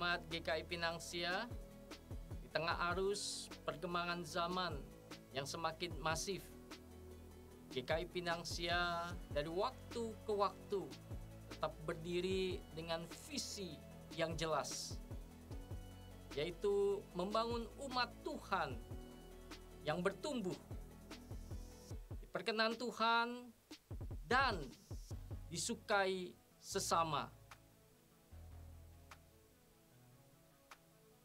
Jemaat GKI Pinangsia, di tengah arus perkembangan zaman yang semakin masif, GKI Pinangsia dari waktu ke waktu tetap berdiri dengan visi yang jelas, yaitu membangun umat Tuhan yang bertumbuh, diperkenan Tuhan dan disukai sesama.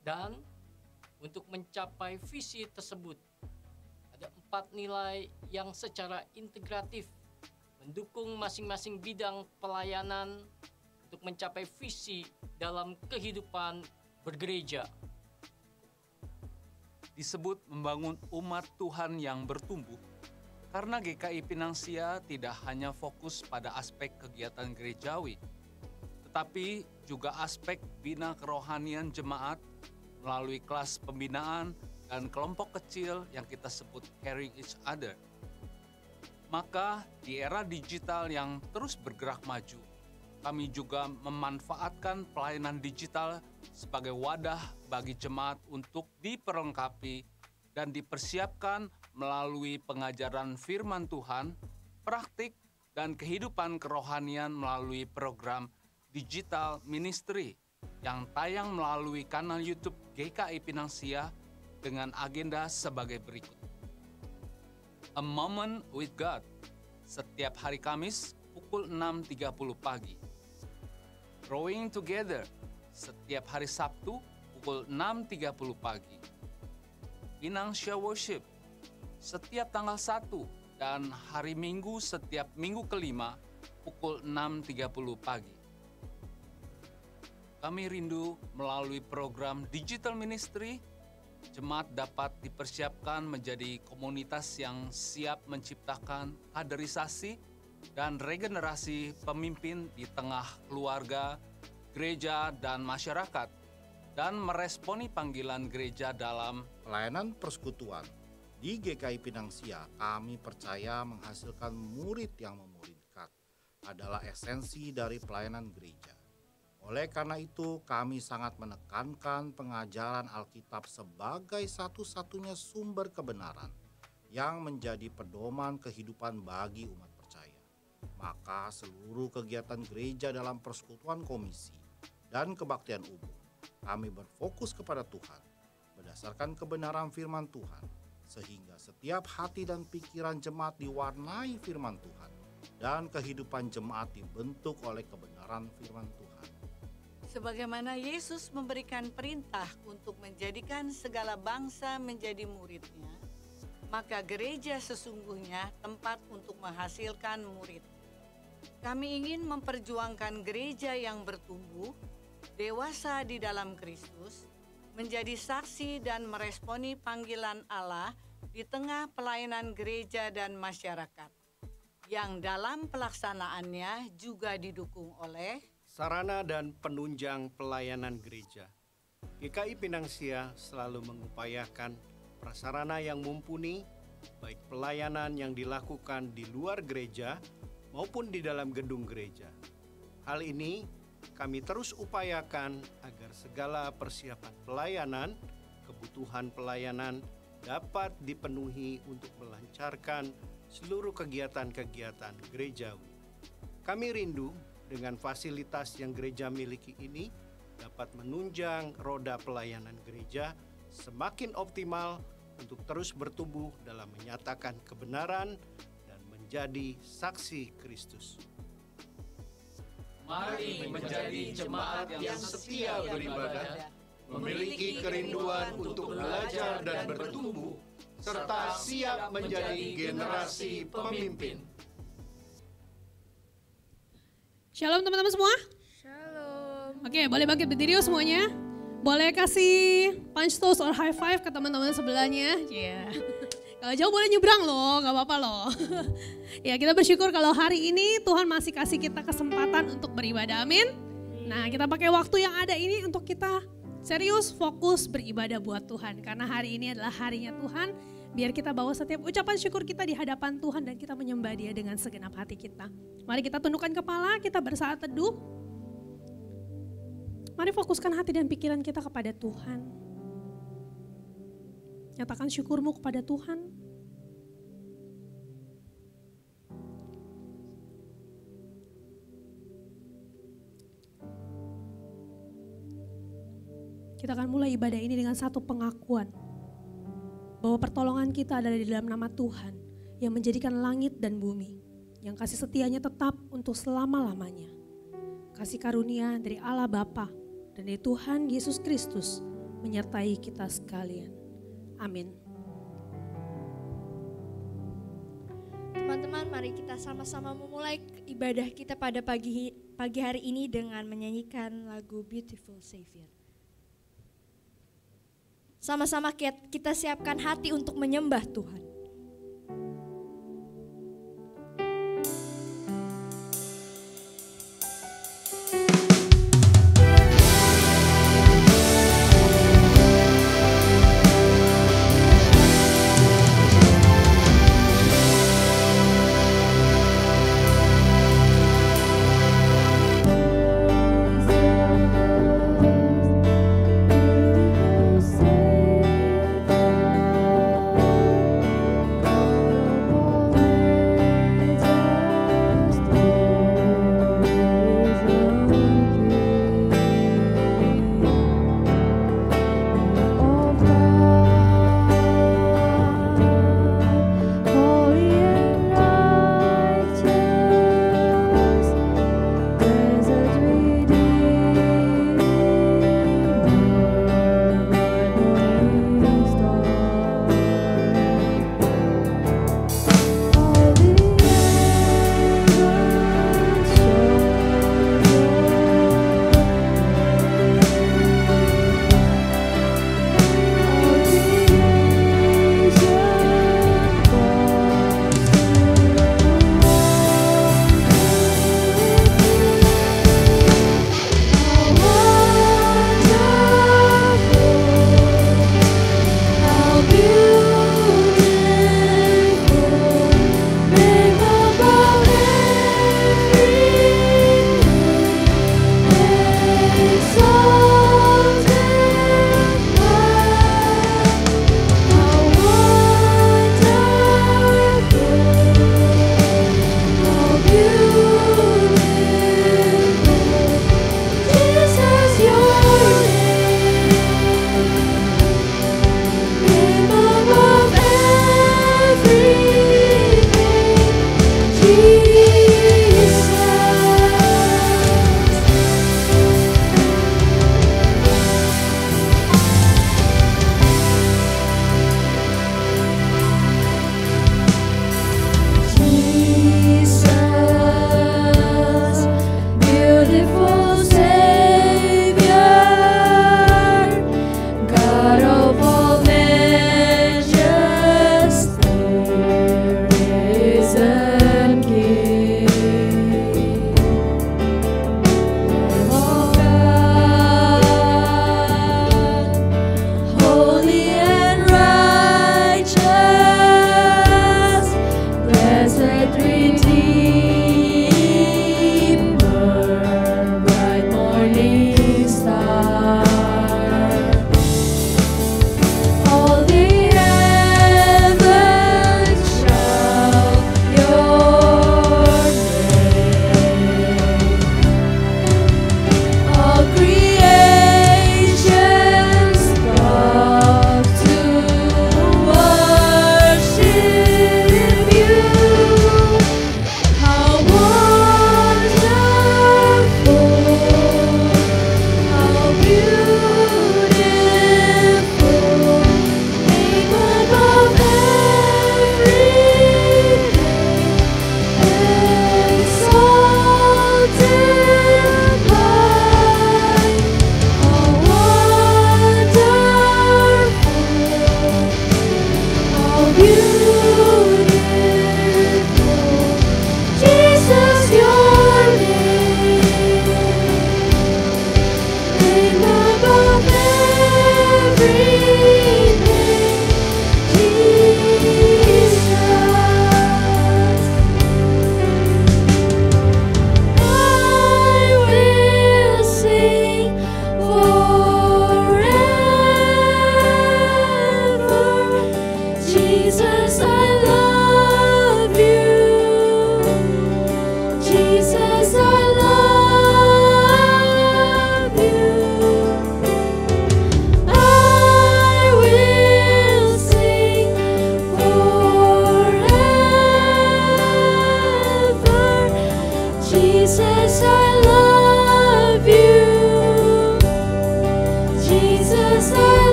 Dan untuk mencapai visi tersebut, ada 4 nilai yang secara integratif mendukung masing-masing bidang pelayanan untuk mencapai visi dalam kehidupan bergereja. Disebut membangun umat Tuhan yang bertumbuh karena GKI Pinangsia tidak hanya fokus pada aspek kegiatan gerejawi, tetapi juga aspek bina kerohanian jemaat melalui kelas pembinaan dan kelompok kecil yang kita sebut caring each other. Maka di era digital yang terus bergerak maju, kami juga memanfaatkan pelayanan digital sebagai wadah bagi jemaat untuk diperlengkapi dan dipersiapkan melalui pengajaran firman Tuhan, praktik, dan kehidupan kerohanian melalui program digital ministry yang tayang melalui kanal YouTube GKI Pinangsia dengan agenda sebagai berikut. A Moment with God, setiap hari Kamis pukul 6.30 pagi. Growing Together, setiap hari Sabtu pukul 6.30 pagi. Pinangsia Worship, setiap tanggal 1 dan hari Minggu setiap minggu kelima pukul 6.30 pagi. Kami rindu melalui program Digital Ministry, jemaat dapat dipersiapkan menjadi komunitas yang siap menciptakan kaderisasi dan regenerasi pemimpin di tengah keluarga, gereja, dan masyarakat, dan meresponi panggilan gereja dalam pelayanan persekutuan. Di GKI Pinangsia, kami percaya menghasilkan murid yang memuridkan adalah esensi dari pelayanan gereja. Oleh karena itu, kami sangat menekankan pengajaran Alkitab sebagai satu-satunya sumber kebenaran yang menjadi pedoman kehidupan bagi umat percaya. Maka seluruh kegiatan gereja dalam persekutuan komisi dan kebaktian umum, kami berfokus kepada Tuhan berdasarkan kebenaran firman Tuhan, sehingga setiap hati dan pikiran jemaat diwarnai firman Tuhan dan kehidupan jemaat dibentuk oleh kebenaran firman Tuhan. Sebagaimana Yesus memberikan perintah untuk menjadikan segala bangsa menjadi murid-Nya, maka gereja sesungguhnya tempat untuk menghasilkan murid. Kami ingin memperjuangkan gereja yang bertumbuh, dewasa di dalam Kristus, menjadi saksi dan meresponi panggilan Allah di tengah pelayanan gereja dan masyarakat, yang dalam pelaksanaannya juga didukung oleh sarana dan penunjang pelayanan gereja. GKI Pinangsia selalu mengupayakan prasarana yang mumpuni, baik pelayanan yang dilakukan di luar gereja maupun di dalam gedung gereja. Hal ini kami terus upayakan agar segala persiapan pelayanan, kebutuhan pelayanan dapat dipenuhi untuk melancarkan seluruh kegiatan-kegiatan gerejawi. Kami rindu dengan fasilitas yang gereja miliki ini dapat menunjang roda pelayanan gereja semakin optimal untuk terus bertumbuh dalam menyatakan kebenaran dan menjadi saksi Kristus. Mari menjadi jemaat yang setia beribadah, memiliki kerinduan untuk belajar dan bertumbuh, serta siap menjadi generasi pemimpin. Shalom teman-teman semua. Shalom. Oke, boleh bangkit berdiri yuk semuanya. Boleh kasih punch toast or high five ke teman-teman sebelahnya. Yeah. Kalau jauh boleh nyebrang loh, gak apa-apa loh. Ya, kita bersyukur kalau hari ini Tuhan masih kasih kita kesempatan untuk beribadah, amin. Nah, kita pakai waktu yang ada ini untuk kita serius fokus beribadah buat Tuhan. Karena hari ini adalah harinya Tuhan, biar kita bawa setiap ucapan syukur kita di hadapan Tuhan dan kita menyembah Dia dengan segenap hati kita. Mari kita tundukkan kepala, kita bersaat teduh. Mari fokuskan hati dan pikiran kita kepada Tuhan. Nyatakan syukurmu kepada Tuhan. Kita akan mulai ibadah ini dengan satu pengakuan bahwa pertolongan kita adalah di dalam nama Tuhan yang menjadikan langit dan bumi, yang kasih setianya tetap untuk selama-lamanya. Kasih karunia dari Allah Bapa dan dari Tuhan Yesus Kristus menyertai kita sekalian. Amin. Teman-teman, mari kita sama-sama memulai ibadah kita pada pagi hari ini dengan menyanyikan lagu Beautiful Savior. Sama-sama kita siapkan hati untuk menyembah Tuhan. Savior.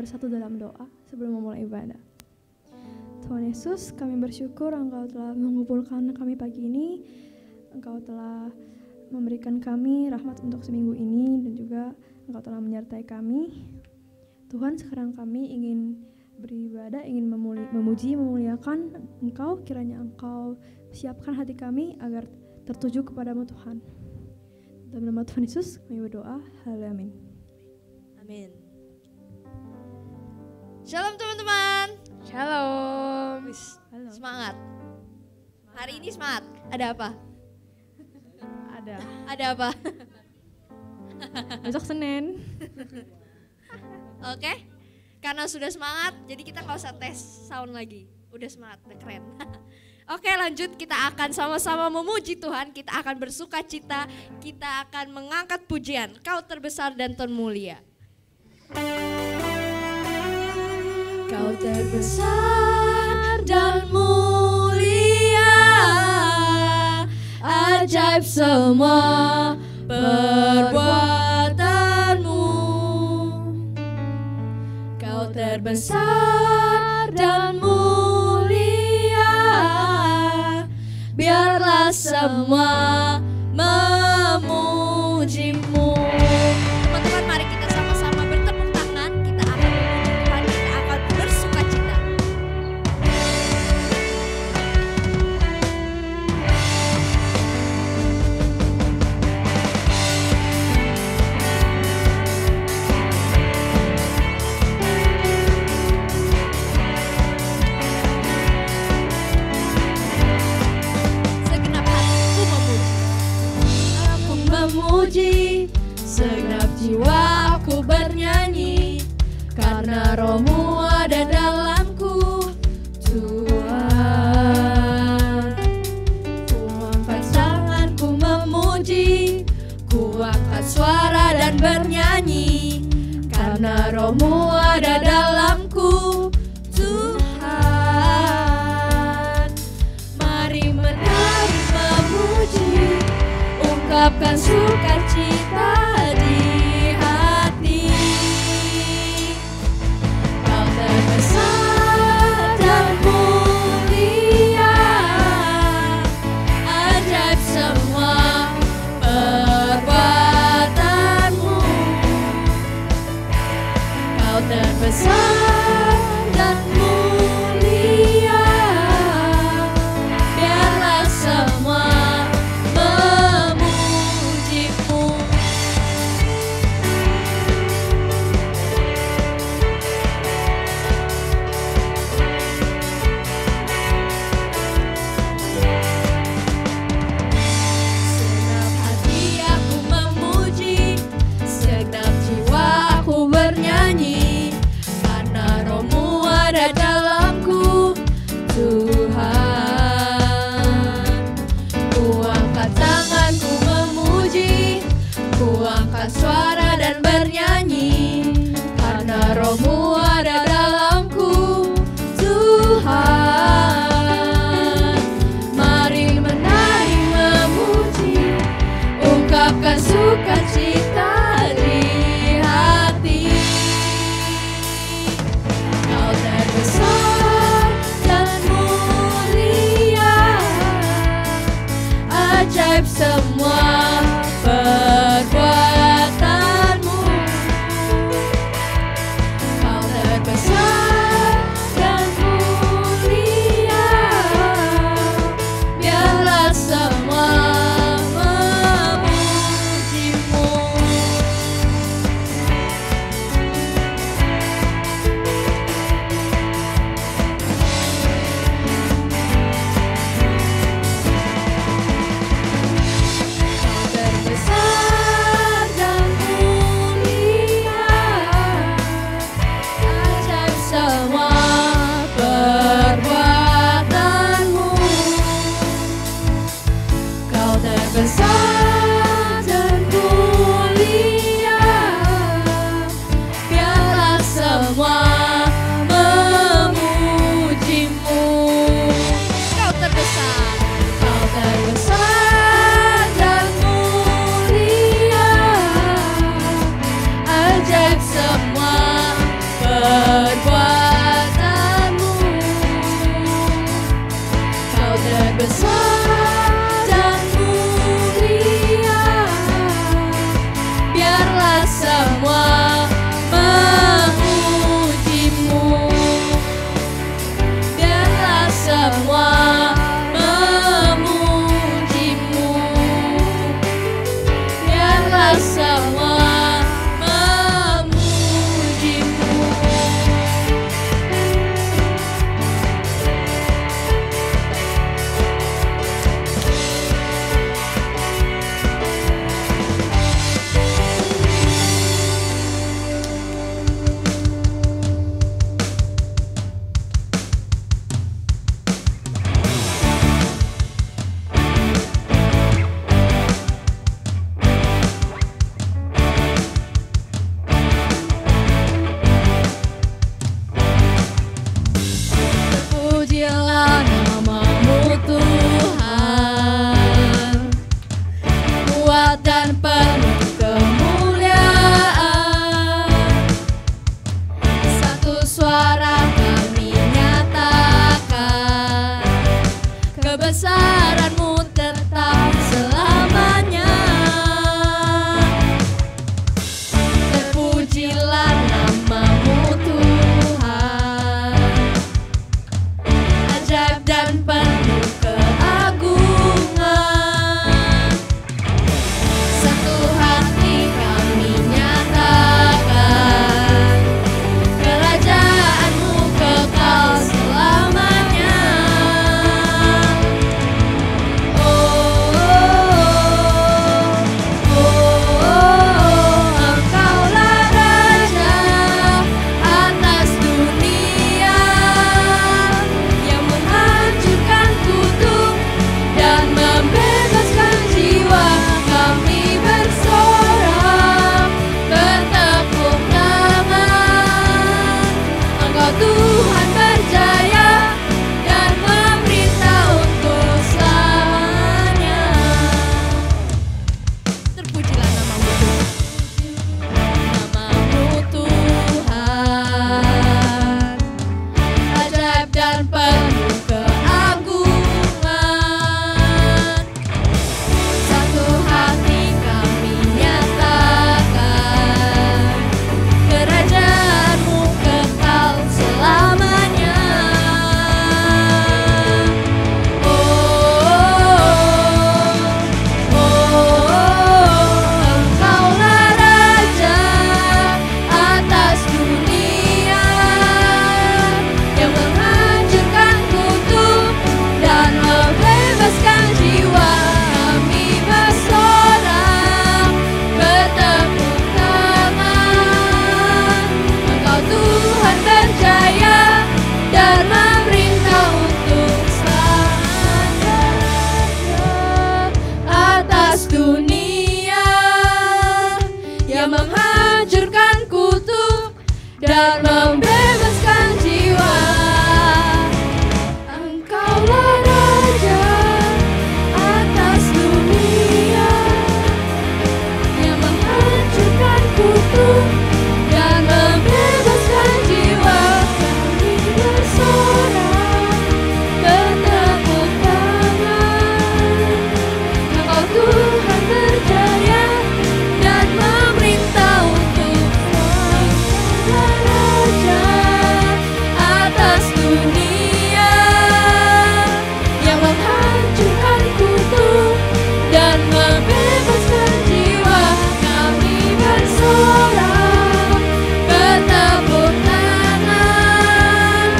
bersatu dalam doa sebelum memulai ibadah. Tuhan Yesus, kami bersyukur Engkau telah mengumpulkan kami pagi ini. Engkau telah memberikan kami rahmat untuk seminggu ini dan juga Engkau telah menyertai kami. Tuhan, sekarang kami ingin beribadah, ingin memuji, memuliakan Engkau. Kiranya Engkau siapkan hati kami agar tertuju kepadamu Tuhan. Dalam nama Tuhan Yesus kami berdoa. Haleluya, amin. Amin. Shalom teman-teman. Shalom. Halo. Semangat. Hari ini semangat. Ada apa? Ada apa? Besok Senin. Oke. Karena sudah semangat, jadi kita nggak usah tes sound lagi. Udah semangat, udah keren. Oke, lanjut, kita akan sama-sama memuji Tuhan, kita akan bersuka cita, kita akan mengangkat pujian. Kau terbesar dan termulia. Kau terbesar dan mulia, ajaib semua perbuatanmu. Kau terbesar dan mulia, biarlah semua memujimu. Teman-teman, mari kita sama-sama bertepuk tangan. Kita akan memuji Tuhan, kita akan bersuka cita. Segenap hatiku memuji, segenap jiwaku bernyanyi, karena Roh-Mu ada dalamku, Tuhan. Ku angkat tanganku memuji, ku angkat suara dan bernyanyi, karena Roh-Mu ada dalamku, Tuhan. Mari menari memuji, ungkapkan sukacita di hati. Kau terbesar dan mulia, ajaib semua perbuatanmu. Kau terbesar dan mulia, biarlah semua memujimu. Segenap hati aku memuji, segenap jiwa aku bernyanyi, karena Roh-Mu ada dalamku, Tuhan. Ku angkat tanganku memuji, ku angkat suara dan bernyanyi, karena Roh-Mu ada dalamku, Tuhan. Mari menari memuji, ungkapkan sukacita di hati. Kau terbesar dan mulia, ajaib semua perbuatanmu. Kau terbesar dan mulia, biarlah semua memujimu. Terbesar dan mulia, ajaib semua perbuatanmu. Kau terbesar dan mulia, biarlah semua memujimu. Kau terbesar, kau terbesar dan mulia, ajaib semua perbuatanmu. besar dan mulia, biarlah semua memujimu, biarlah semua memujimu, biarlah semua memujimu. Terpujilah namamu Tuhan, kuat dan penuh kemuliaan. Satu suara kami nyatakan, kebesaran-Mu tetap selamanya. Terpujilah namamu Tuhan, ajaib dan penuh keagungan. Satu hati kami nyatakan, kerajaan-Mu kekal selamanya. Oh, Engkaulah Raja atas dunia, yang menghancurkan kutuk dan membebaskan jiwa. Kami bersorak, bertepuk tangan. Engkau Tuhan berjaya dan memerintah untuk selamanya. Terpujilah namamu Tuhan, ajaib dan penuh keagungan. Satu hati kami nyatakan, kerajaan-Mu kekal selamanya. Engkaulah Raja atas dunia, yang menghancurkan kutuk dan membebaskan jiwa. Kami bersorak, bertepuk tangan. Engkau Tuhan berjaya dan memerintah untuk selamanya. Atas dunia, yang menghancurkan kutuk dan membebaskan jiwa. Engkaulah Raja atas dunia, yang menghancurkan kutuk dan membebaskan jiwa. Kami bersorak, bertepuk tangan. Engkau Tuhan berjaya dan memerintah untuk selamanya. Raja atas dunia, yang menghancurkan kutuk dan membebaskan jiwa. Kami bersorak, bertepuk tangan.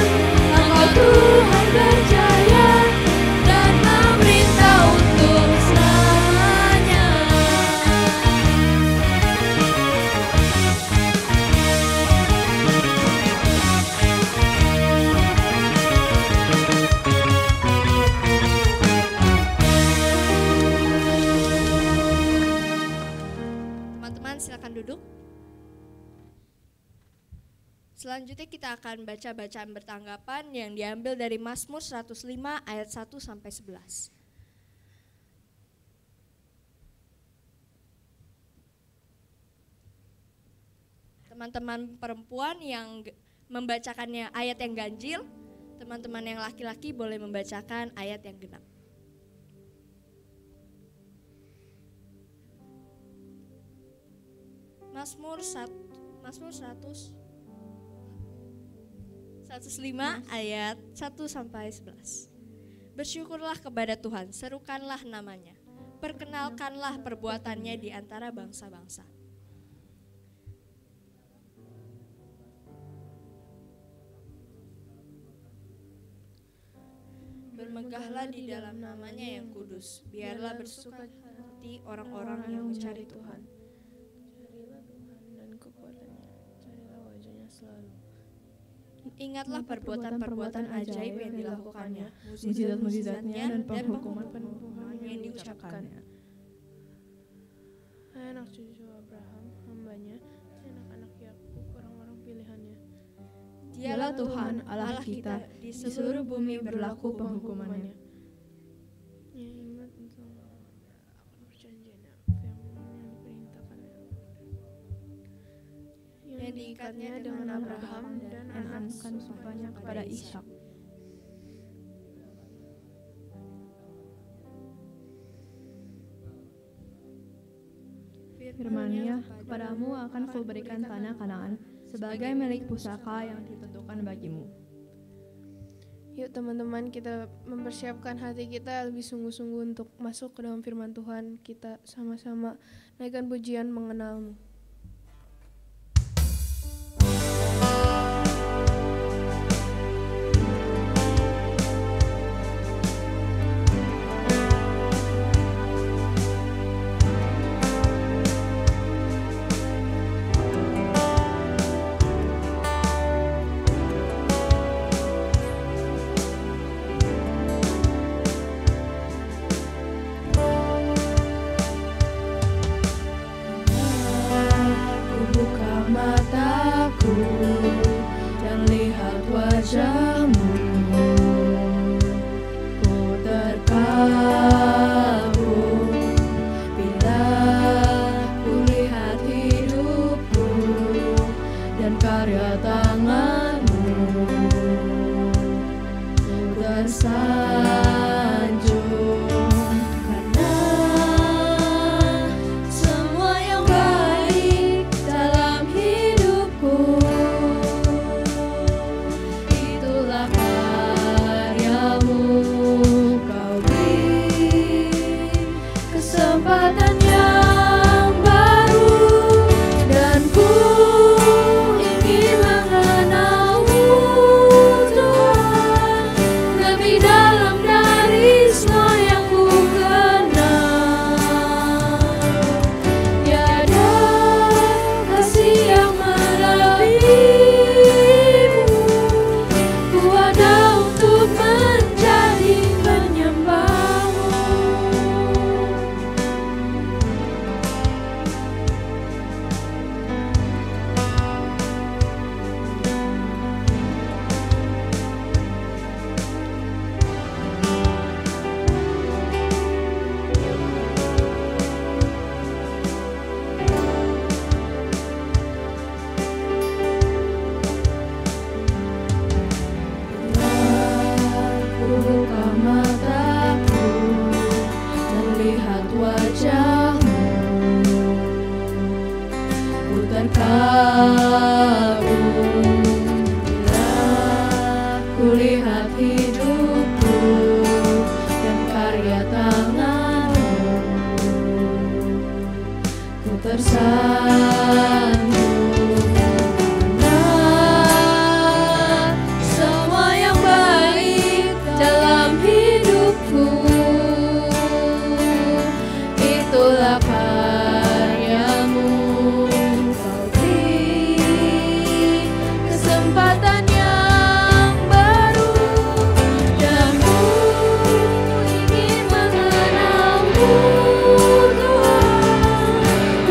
Engkau Tuhan berjaya dan memerintah untuk selamanya. Teman-teman silakan duduk. Selanjutnya kita akan baca bacaan bertanggapan yang diambil dari Mazmur 105 ayat 1 sampai 11. Teman-teman perempuan yang membacakannya ayat yang ganjil, teman-teman yang laki-laki boleh membacakan ayat yang genap. Mazmur 105 ayat 1-11. Bersyukurlah kepada Tuhan, serukanlah namanya, perkenalkanlah perbuatannya di antara bangsa-bangsa. Bermegahlah di dalam namanya yang kudus, biarlah bersuka hati orang-orang yang mencari Tuhan. Carilah Tuhan dan kekuatannya, carilah wajahnya selalu. Ingatlah perbuatan-perbuatan ajaib yang dilakukannya, mukjizat-mukjizatnya dan penghukuman-penghukuman yang diucapkannya. Hai anak cucu Abraham, hambanya, anak-anak Yakub, orang-orang pilihannya. Dialah Tuhan Allah kita, di seluruh bumi berlaku penghukumannya. Yang ingat tentang akan perjanjiannya, firman yang diperintahkannya, yang diikatnya dengan Abraham dan anak sumpahnya kepada Ishak. Firman-Nya, kepadamu akan kuberikan tanah Kanaan sebagai milik pusaka yang ditentukan bagimu. Yuk teman-teman, kita mempersiapkan hati kita lebih sungguh-sungguh untuk masuk ke dalam firman Tuhan. Kita sama-sama naikkan pujian mengenalmu.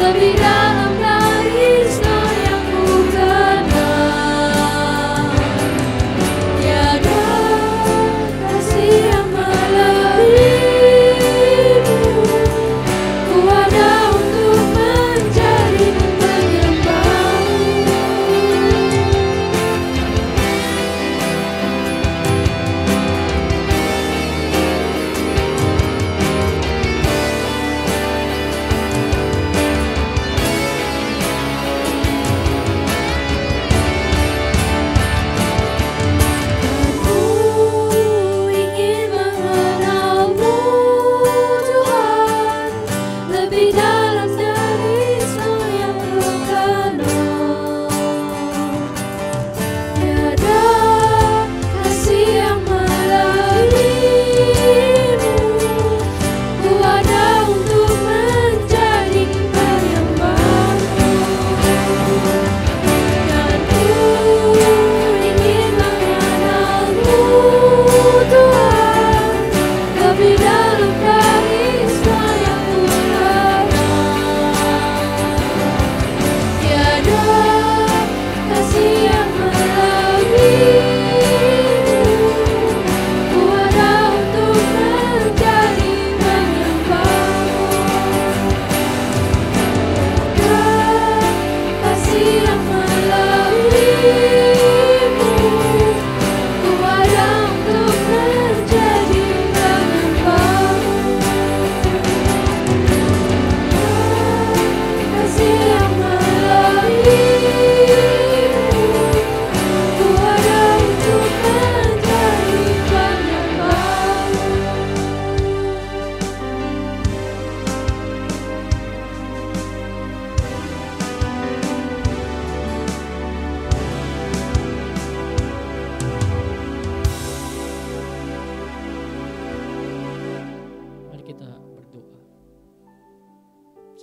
Lebih dalam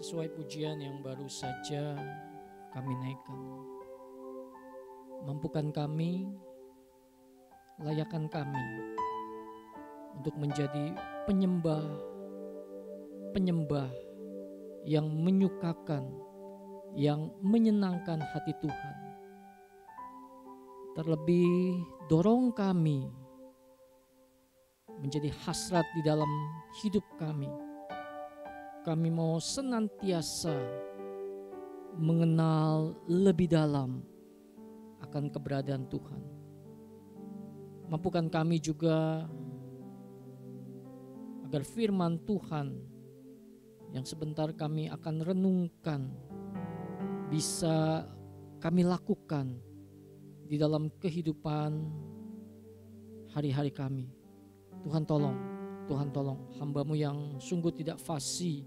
sesuai pujian yang baru saja kami naikkan. Mampukan kami, layakkan kami untuk menjadi penyembah yang menyukakan, yang menyenangkan hati Tuhan. Terlebih dorong kami menjadi hasrat di dalam hidup kami. Kami mau senantiasa mengenal lebih dalam akan keberadaan Tuhan. Mampukan kami juga agar firman Tuhan yang sebentar kami akan renungkan bisa kami lakukan di dalam kehidupan hari-hari kami. Tuhan tolong hamba-Mu yang sungguh tidak fasih,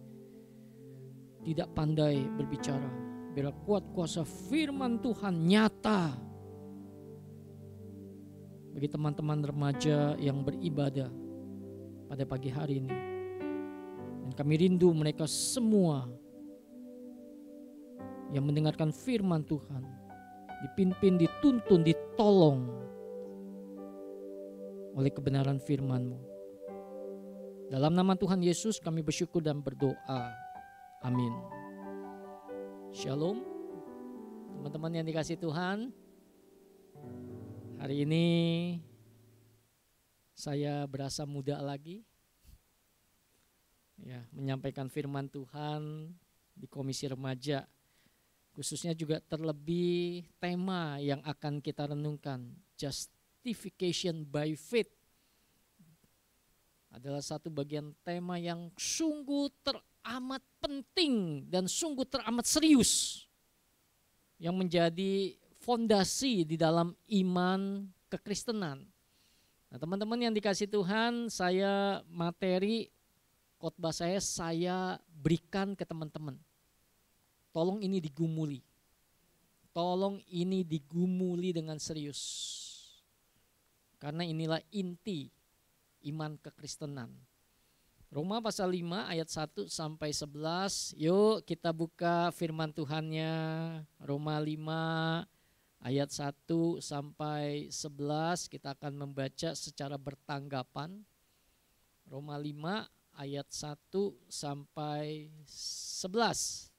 tidak pandai berbicara. Biar kuat kuasa firman Tuhan nyata bagi teman-teman remaja yang beribadah pada pagi hari ini. Dan kami rindu mereka semua yang mendengarkan firman Tuhan dipimpin, dituntun, ditolong oleh kebenaran firman-Mu. Dalam nama Tuhan Yesus kami bersyukur dan berdoa. Amin. Shalom. Teman-teman yang dikasihi Tuhan, hari ini saya berasa muda lagi ya, menyampaikan firman Tuhan di Komisi Remaja. Khususnya juga terlebih tema yang akan kita renungkan, Justification by Faith, adalah satu bagian tema yang sungguh teramat penting dan sungguh teramat serius, yang menjadi fondasi di dalam iman kekristenan. Nah, teman-teman yang dikasihi Tuhan, materi khotbah saya berikan ke teman-teman. Tolong ini digumuli. Tolong ini digumuli dengan serius. Karena inilah inti iman kekristenan. Roma pasal 5 ayat 1 sampai 11. Yuk kita buka firman Tuhannya. Roma 5 ayat 1 sampai 11. Kita akan membaca secara bertanggapan. Roma 5 ayat 1 sampai 11.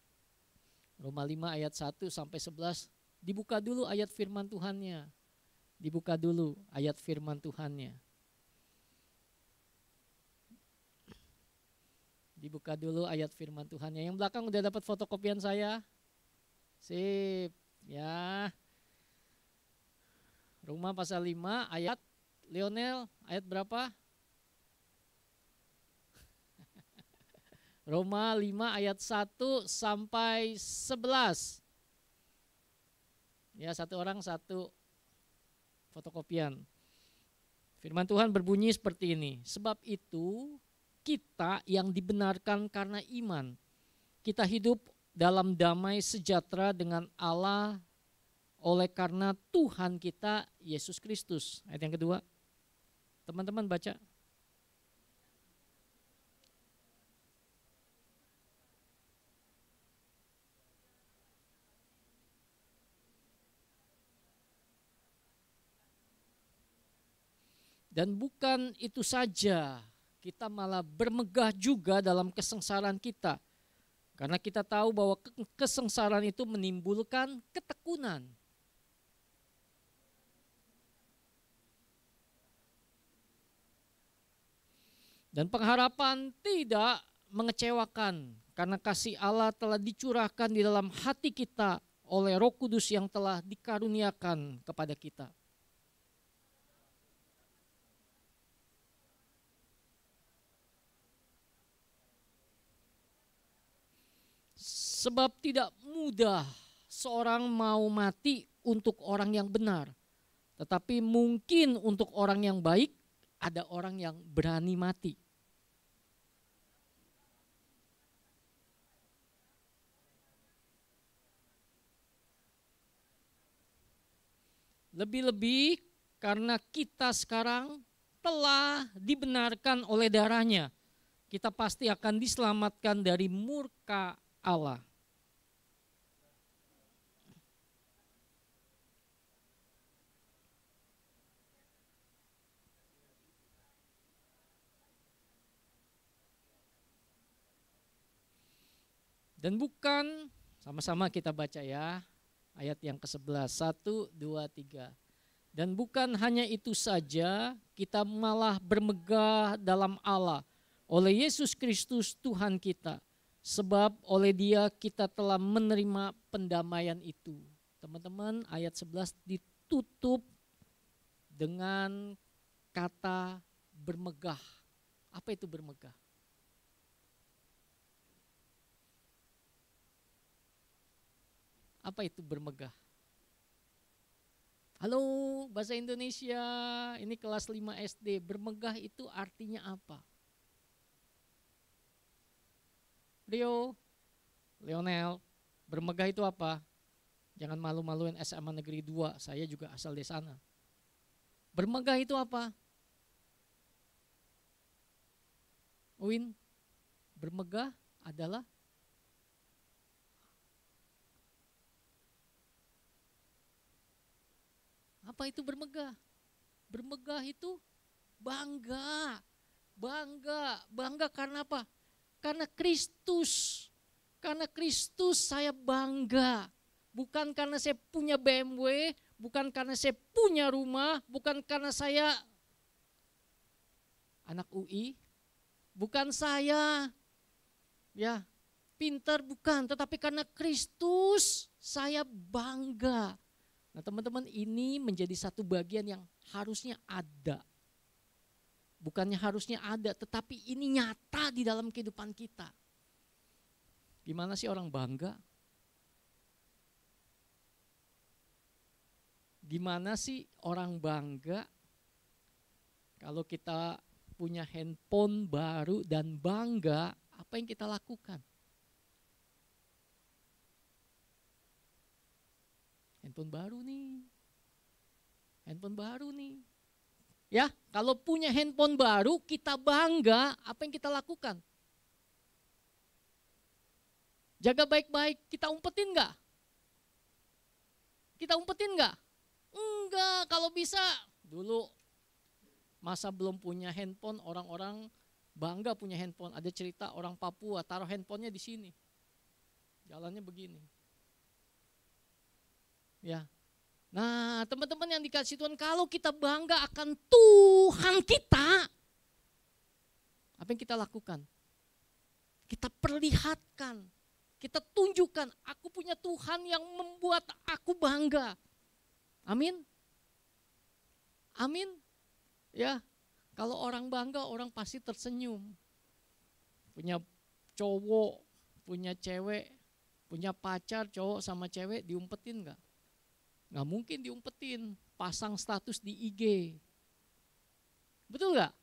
Roma 5 ayat 1 sampai 11. Dibuka dulu ayat firman Tuhannya. Dibuka dulu ayat firman Tuhannya. Dibuka dulu ayat firman Tuhannya. Yang belakang udah dapat fotokopian saya? Sip, ya. Roma pasal 5 ayat, Lionel, ayat berapa? Roma 5 ayat 1 sampai 11. Ya, satu orang satu fotokopian. Firman Tuhan berbunyi seperti ini. Sebab itu kita yang dibenarkan karena iman, kita hidup dalam damai sejahtera dengan Allah oleh karena Tuhan kita Yesus Kristus. Ayat yang kedua. Teman-teman baca. Dan bukan itu saja, kita malah bermegah juga dalam kesengsaraan kita. Karena kita tahu bahwa kesengsaraan itu menimbulkan ketekunan. Dan pengharapan tidak mengecewakan, karena kasih Allah telah dicurahkan di dalam hati kita oleh Roh Kudus yang telah dikaruniakan kepada kita. Sebab tidak mudah seorang mau mati untuk orang yang benar. Tetapi mungkin untuk orang yang baik ada orang yang berani mati. Lebih-lebih karena kita sekarang telah dibenarkan oleh darahnya. Kita pasti akan diselamatkan dari murka Allah. Dan bukan, sama-sama kita baca ya, ayat yang ke-11, 1, 2, 3. Dan bukan hanya itu saja, kita malah bermegah dalam Allah, oleh Yesus Kristus Tuhan kita. Sebab oleh Dia kita telah menerima pendamaian itu. Teman-teman, ayat 11 ditutup dengan kata bermegah. Apa itu bermegah? Apa itu bermegah? Halo, bahasa Indonesia, ini kelas 5 SD. Bermegah itu artinya apa? Rio, Lionel, bermegah itu apa? Jangan malu-maluin SMA Negeri 2, saya juga asal dari sana. Bermegah itu apa? Win, bermegah adalah apa itu bermegah? Bermegah itu bangga. Bangga karena apa? Karena Kristus. Karena Kristus saya bangga. Bukan karena saya punya BMW, bukan karena saya punya rumah, bukan karena saya anak UI, bukan saya ya pintar, bukan, tetapi karena Kristus saya bangga. Nah teman-teman, ini menjadi satu bagian yang harusnya ada. Bukannya harusnya ada, tetapi ini nyata di dalam kehidupan kita. Gimana sih orang bangga? Gimana sih orang bangga kalau kita punya handphone baru dan bangga, apa yang kita lakukan? Handphone baru nih. Ya, kalau punya handphone baru kita bangga, apa yang kita lakukan? Jaga baik-baik, kita umpetin enggak? Enggak, kalau bisa. Dulu masa belum punya handphone, orang-orang bangga punya handphone. Ada cerita orang Papua taruh handphonenya di sini. Jalannya begini. Ya. Nah, teman-teman yang dikasih Tuhan, kalau kita bangga akan Tuhan kita, apa yang kita lakukan? Kita perlihatkan, kita tunjukkan, aku punya Tuhan yang membuat aku bangga. Amin. Amin. Ya, kalau orang bangga, orang pasti tersenyum. Punya cowok, punya cewek, punya pacar, cowok sama cewek, diumpetin enggak? Nggak mungkin diumpetin, pasang status di IG. Betul nggak?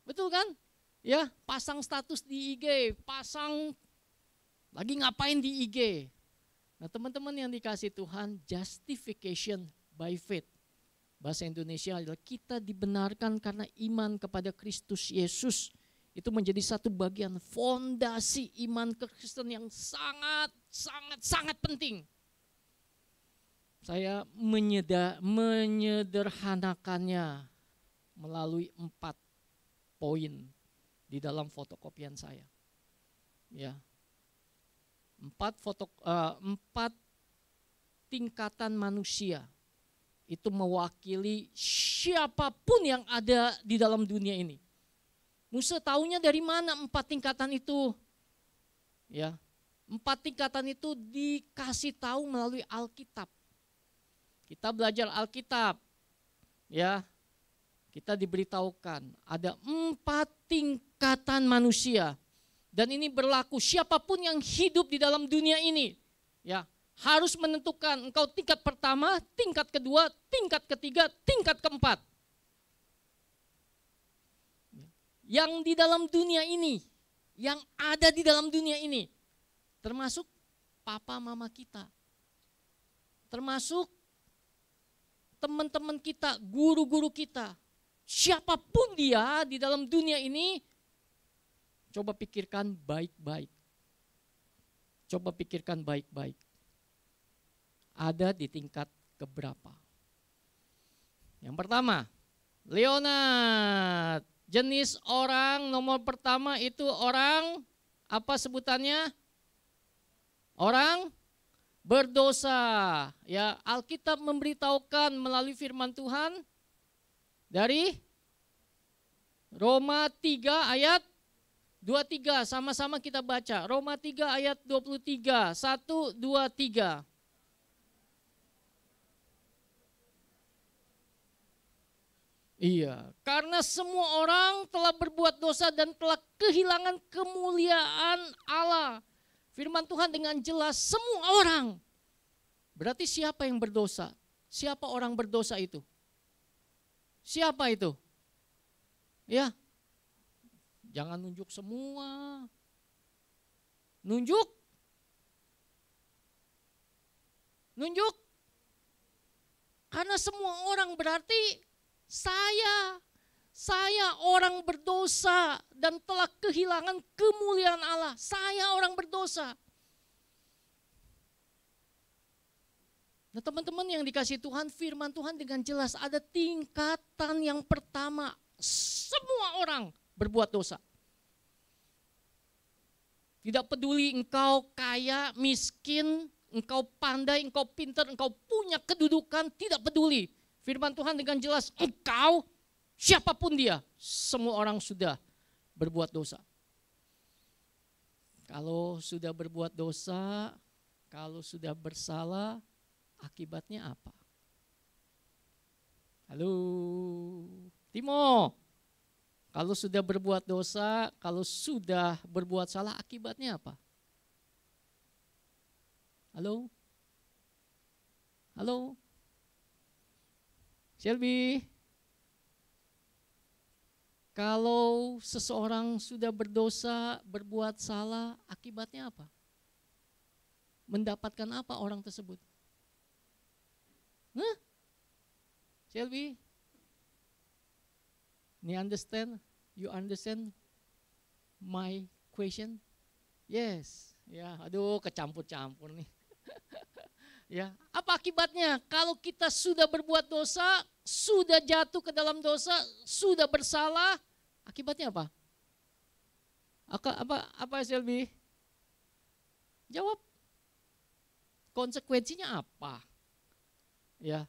Betul kan? Ya, pasang status di IG, pasang lagi ngapain di IG. Nah teman-teman yang dikasih Tuhan, justification by faith. Bahasa Indonesia adalah kita dibenarkan karena iman kepada Kristus Yesus. Itu menjadi satu bagian fondasi iman kekristen yang sangat penting. Saya menyederhanakannya melalui 4 poin di dalam fotokopian saya. Ya. 4 tingkatan manusia itu mewakili siapapun yang ada di dalam dunia ini. Musa taunya dari mana 4 tingkatan itu? Ya. 4 tingkatan itu dikasih tahu melalui Alkitab. Kita belajar Alkitab, ya, kita diberitahukan ada 4 tingkatan manusia. Dan ini berlaku siapapun yang hidup di dalam dunia ini, ya, harus menentukan engkau tingkat pertama, tingkat kedua, tingkat ketiga, tingkat keempat. Yang di dalam dunia ini, yang ada di dalam dunia ini, termasuk papa mama kita, termasuk teman-teman kita, guru-guru kita, siapapun dia di dalam dunia ini, coba pikirkan baik-baik. Coba pikirkan baik-baik. Ada di tingkat keberapa? Yang pertama, Leonard. Jenis orang nomor pertama itu orang, apa sebutannya? Orang berdosa. Ya, Alkitab memberitahukan melalui firman Tuhan dari Roma 3 ayat 23. Sama-sama kita baca. Roma 3 ayat 23. 1, 2, 3. Iya, karena semua orang telah berbuat dosa dan telah kehilangan kemuliaan Allah. Firman Tuhan dengan jelas, semua orang. Berarti siapa yang berdosa? Siapa orang berdosa itu? Siapa itu? Ya, jangan nunjuk semua. Nunjuk. Karena semua orang berarti saya orang berdosa dan telah kehilangan kemuliaan Allah. Saya orang berdosa. Nah, teman-teman yang dikasihi Tuhan, firman Tuhan dengan jelas ada tingkatan yang pertama. Semua orang berbuat dosa. Tidak peduli engkau kaya, miskin, engkau pandai, engkau pintar, engkau punya kedudukan, tidak peduli. Firman Tuhan dengan jelas, engkau, siapapun dia, semua orang sudah berbuat dosa. Kalau sudah berbuat dosa, kalau sudah bersalah, akibatnya apa? Halo, Timo. Kalau sudah berbuat dosa, kalau sudah berbuat salah, akibatnya apa? Halo? Halo? Shelby, kalau seseorang sudah berdosa, berbuat salah, akibatnya apa? Mendapatkan apa orang tersebut? Hah? Shelby, you understand my question? Yes, ya, aduh kecampur-campur nih. Ya, apa akibatnya? Kalau kita sudah berbuat dosa, sudah jatuh ke dalam dosa, sudah bersalah, akibatnya apa? Apa Shelby? Jawab. Konsekuensinya apa? Ya.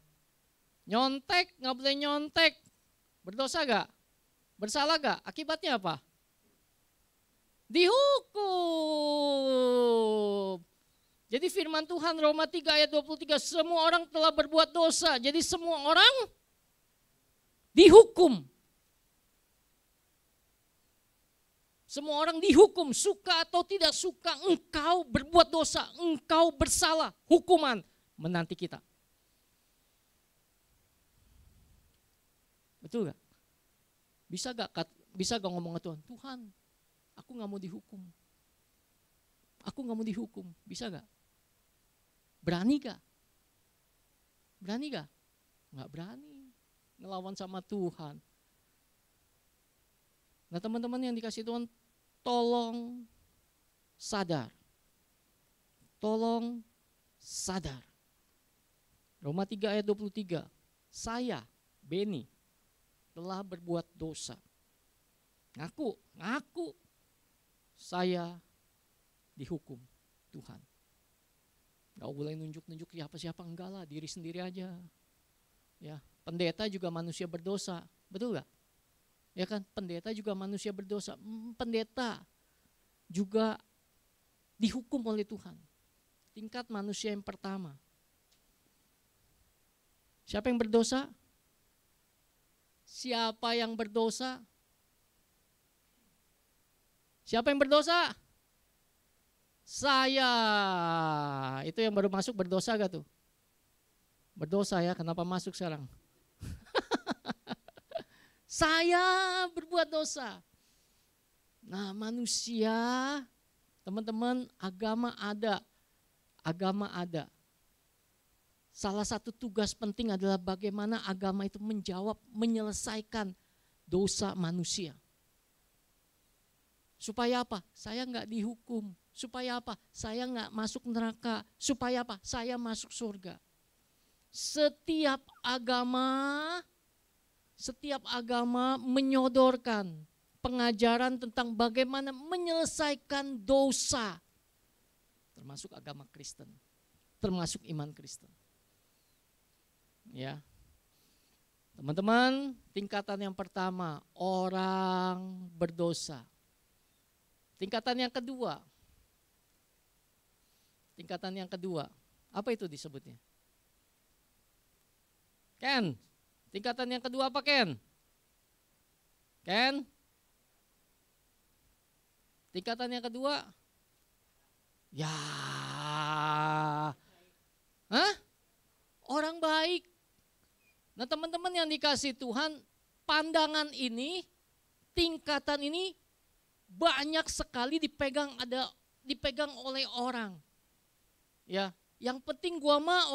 Nyontek, nggak boleh nyontek. Berdosa gak? Bersalah gak? Akibatnya apa? Dihukum. Jadi firman Tuhan Roma 3 ayat 23, semua orang telah berbuat dosa. Jadi semua orang dihukum. Semua orang dihukum, suka atau tidak suka, engkau berbuat dosa, engkau bersalah, hukuman menanti kita. Betul gak? Bisa gak ngomong ke Tuhan, Tuhan aku gak mau dihukum. Aku gak mau dihukum, bisa gak? Berani gak? Berani gak? Gak berani. Ngelawan sama Tuhan. Nah teman-teman yang dikasih Tuhan, tolong sadar. Tolong sadar. Roma 3 ayat 23. Saya, Beni, telah berbuat dosa. Ngaku. Saya dihukum Tuhan. Gak boleh nunjuk-nunjuk siapa-siapa, enggak lah, diri sendiri aja. Ya, pendeta juga manusia berdosa, betul gak? Ya kan, pendeta juga manusia berdosa. Pendeta juga dihukum oleh Tuhan. Tingkat manusia yang pertama. Siapa yang berdosa? Siapa yang berdosa? Siapa yang berdosa? Saya. Itu yang baru masuk berdosa gak tuh? Berdosa ya, kenapa masuk sekarang? Saya berbuat dosa. Nah manusia, teman-teman, agama ada. Salah satu tugas penting adalah bagaimana agama itu menyelesaikan dosa manusia. Supaya apa? Saya nggak dihukum. Supaya apa? Saya nggak masuk neraka. Supaya apa? Saya masuk surga. Setiap agama menyodorkan pengajaran tentang bagaimana menyelesaikan dosa. Termasuk agama Kristen. Termasuk iman Kristen. Ya. Teman-teman, tingkatan yang pertama, orang berdosa. Tingkatan yang kedua. Apa itu disebutnya? Ken, tingkatan yang kedua apa Ken? Ken? Tingkatan yang kedua? Ya. Hah? Orang baik. Nah teman-teman yang dikasih Tuhan, pandangan ini, tingkatan ini banyak sekali dipegang oleh orang. Ya, yang penting gua mah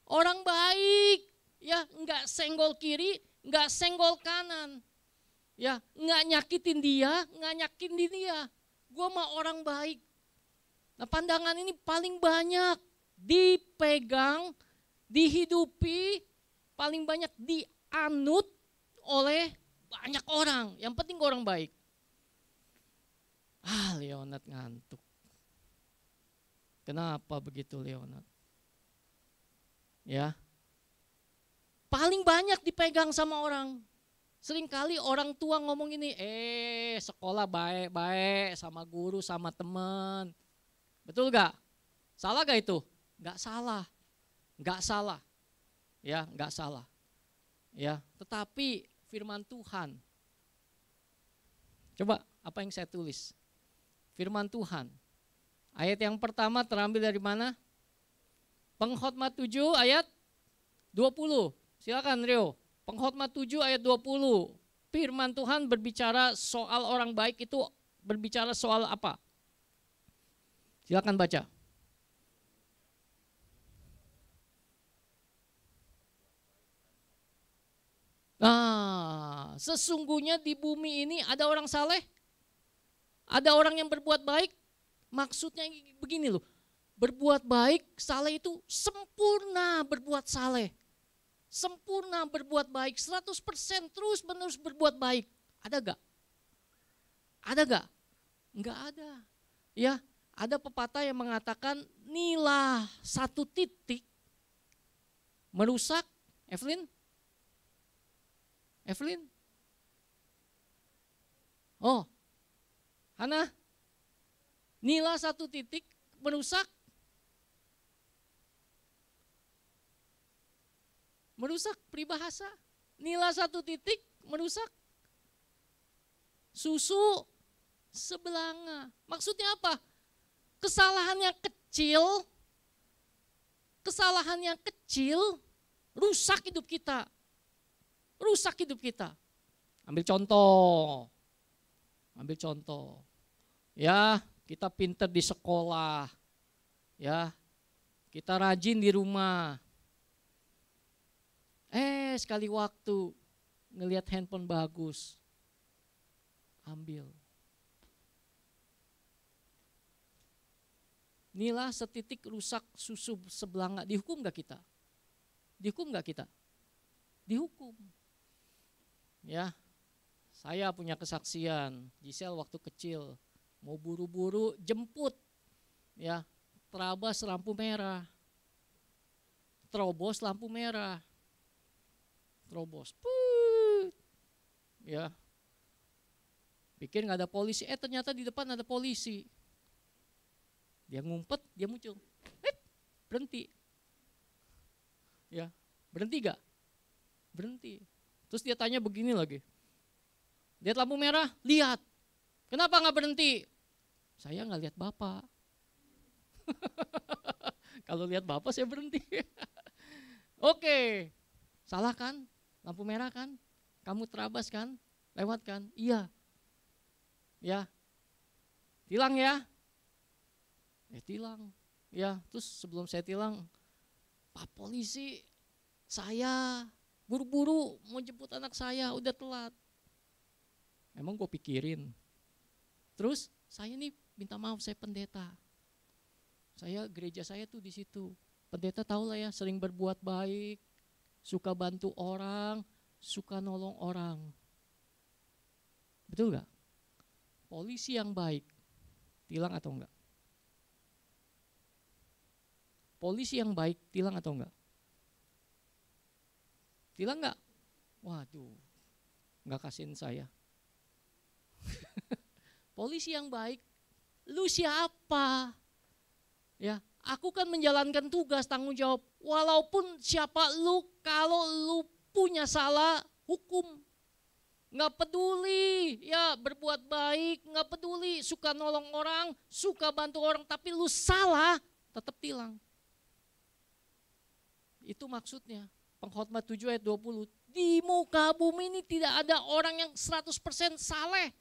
orang baik, ya, enggak senggol kiri, enggak senggol kanan. Ya, enggak nyakitin dia. Gua mah orang baik. Nah, pandangan ini paling banyak dipegang, dihidupi, paling banyak dianut oleh banyak orang. Yang penting gua orang baik. Leonard ngantuk. Kenapa begitu Leonard? Ya, paling banyak dipegang sama orang. Seringkali orang tua ngomong ini, sekolah baik-baik sama guru, sama teman. Betul gak? Salah gak itu? Gak salah. Ya, gak salah. Ya, tetapi firman Tuhan. Coba apa yang saya tulis? Firman Tuhan. Ayat yang pertama terambil dari mana? Pengkhotbah 7 ayat 20. Silakan Rio. Pengkhotbah 7 ayat 20. Firman Tuhan berbicara soal orang baik itu berbicara soal apa? Silakan baca. Nah, sesungguhnya di bumi ini ada orang saleh, ada orang yang berbuat baik. Maksudnya begini loh, berbuat baik, saleh itu sempurna berbuat saleh. Sempurna berbuat baik, 100% terus menerus berbuat baik. Ada gak? Enggak ada. Ya, ada pepatah yang mengatakan nilai 1 titik merusak. Evelyn? Oh, Hana? Nilai 1 titik merusak peribahasa. Nilai 1 titik merusak susu sebelanga. Maksudnya apa? Kesalahan yang kecil rusak hidup kita. Ambil contoh. Ya, kita pinter di sekolah, ya, kita rajin di rumah. Sekali waktu ngelihat handphone bagus, ambil. Nilai setitik rusak susu sebelanga, dihukum gak kita? Dihukum. Ya, saya punya kesaksian, Giselle waktu kecil mau buru-buru jemput, ya, terobos lampu merah, ya, pikir nggak ada polisi, ternyata di depan ada polisi, dia ngumpet, dia muncul, berhenti, ya, berhenti gak? Berhenti, terus dia tanya begini lagi, lihat lampu merah, lihat, kenapa nggak berhenti? Saya nggak lihat Bapak. Kalau lihat Bapak saya berhenti. Oke, salah kan? Lampu merah kan? Kamu terabas kan? Lewat kan? Iya. Ya, tilang ya. Tilang. Ya, terus sebelum saya tilang, Pak Polisi, saya buru-buru mau jemput anak saya, udah telat. Emang gue pikirin. Terus saya nih minta maaf, saya pendeta. Saya gereja saya tuh di situ. Pendeta tahu lah ya, sering berbuat baik, suka bantu orang, suka nolong orang. Betul gak? Polisi yang baik, tilang atau enggak? Polisi yang baik, tilang atau enggak? Tilang enggak? Waduh, enggak kasihin saya. Polisi yang baik, lu siapa? Ya, aku kan menjalankan tugas, tanggung jawab. Walaupun siapa lu, kalau lu punya salah, hukum. Nggak peduli, ya berbuat baik, nggak peduli, suka nolong orang, suka bantu orang, tapi lu salah, tetap tilang. Itu maksudnya, Pengkhotbah 7 ayat 20. Di muka bumi ini tidak ada orang yang 100% saleh.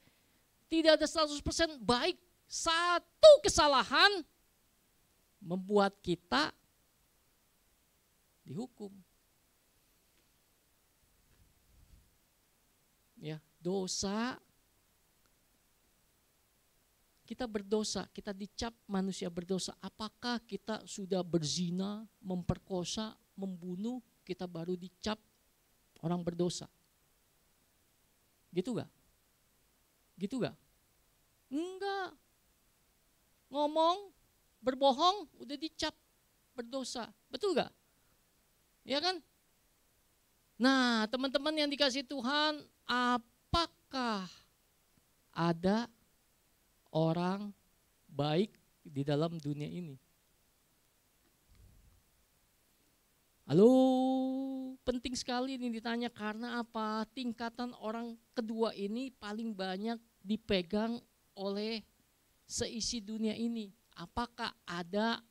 Tidak ada 100% baik. Satu kesalahan membuat kita dihukum. Ya, dosa. Kita berdosa, kita dicap manusia berdosa. Apakah kita sudah berzina, memperkosa, membunuh, kita baru dicap orang berdosa? Gitu gak? Gitu gak? Enggak. Ngomong, berbohong, udah dicap berdosa. Betul gak? Ya kan? Nah, teman-teman yang dikasih Tuhan, apakah ada orang baik di dalam dunia ini? Halo, penting sekali ini ditanya, karena apa? Tingkatan orang kedua ini paling banyak dipegang oleh seisi dunia ini. Apakah ada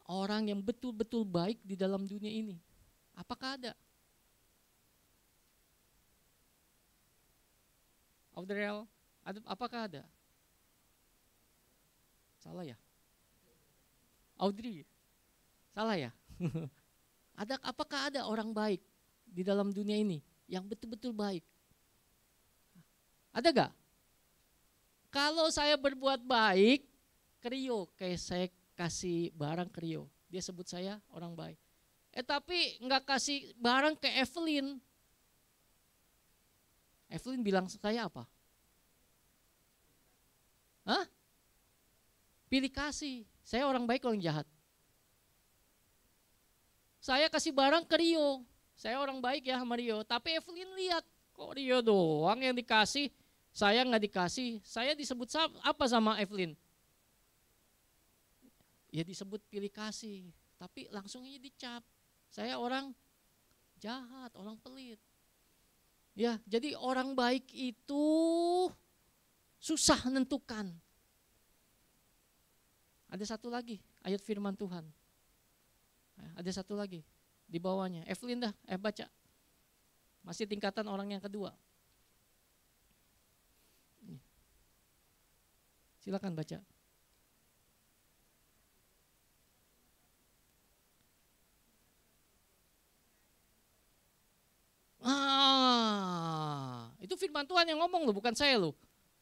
orang yang betul-betul baik di dalam dunia ini? Apakah ada? Audrey, apakah ada? Salah ya? Audrey, salah ya? Apakah ada orang baik di dalam dunia ini yang betul-betul baik? Ada gak? Kalau saya berbuat baik, ke Rio, kayak saya kasih barang ke Rio, dia sebut saya orang baik. Tapi nggak kasih barang ke Evelyn. Evelyn bilang saya apa? Hah? Pilih kasih. Saya orang baik, orang jahat. Saya kasih barang ke Rio. Saya orang baik ya sama Rio. Tapi Evelyn lihat, kok Rio doang yang dikasih, saya nggak dikasih. Saya disebut apa sama Evelyn? Ya disebut pilih kasih. Tapi langsung aja dicap. Saya orang jahat, orang pelit. Ya, jadi orang baik itu susah menentukan. Ada satu lagi ayat firman Tuhan. Ada satu lagi di bawahnya. Evelyn dah, baca. Masih tingkatan orang yang kedua. Silakan baca. Itu firman Tuhan yang ngomong loh, bukan saya loh.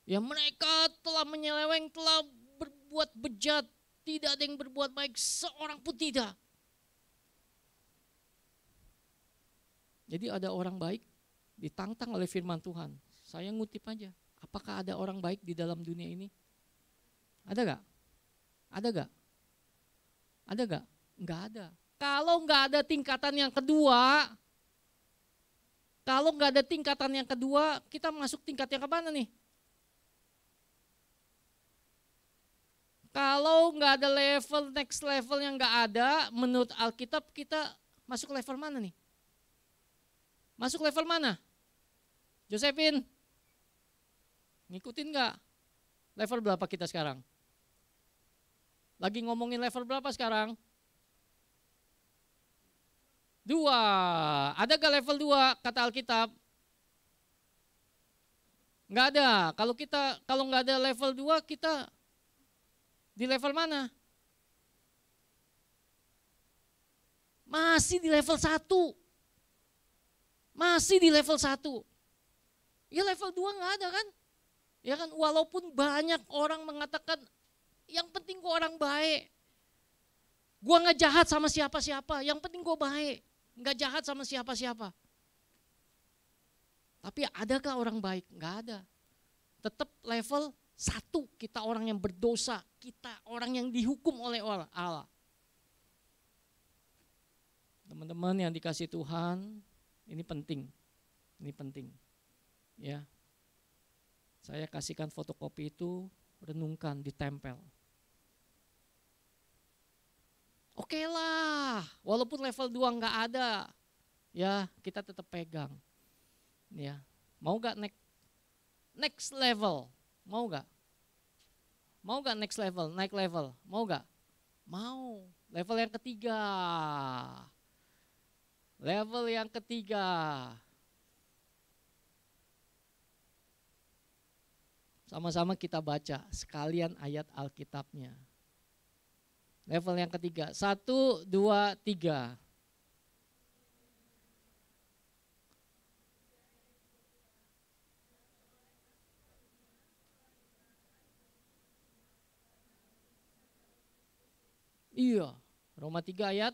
Ya, mereka telah menyeleweng, telah berbuat bejat, tidak ada yang berbuat baik, seorang pun tidak. Jadi ada orang baik ditantang oleh firman Tuhan. Saya ngutip aja. Apakah ada orang baik di dalam dunia ini? Ada gak? Ada gak? Ada gak? Enggak ada. Kalau enggak ada tingkatan yang kedua, kita masuk tingkat yang kemana nih? Kalau enggak ada level, next level yang enggak ada, menurut Alkitab kita masuk level mana nih? Masuk level mana? Josephine, ngikutin enggak? Level berapa kita sekarang? Lagi ngomongin level berapa sekarang? 2. Ada gak level 2 kata Alkitab? Enggak ada. Kalau enggak ada level 2, kita di level mana? Masih di level 1. Masih di level 1. Ya level 2 enggak ada kan? Ya kan, walaupun banyak orang mengatakan yang penting gue orang baik. Gue gak jahat sama siapa-siapa, yang penting gue baik. Gak jahat sama siapa-siapa. Tapi adakah orang baik? Gak ada. Tetap level 1, kita orang yang berdosa, kita orang yang dihukum oleh Allah. Teman-teman yang dikasih Tuhan, ini penting. Ini penting. Ya. Saya kasihkan fotokopi itu, renungkan, ditempel. Oke lah, walaupun level 2 nggak ada, ya kita tetap pegang. Ya, mau nggak next level? Mau nggak? Mau nggak next level, naik level? Mau nggak? Mau. Level yang ketiga. Level yang ketiga. Sama-sama kita baca sekalian ayat Alkitabnya. Level yang ketiga, 1, 2, 3. Iya, Roma 3 ayat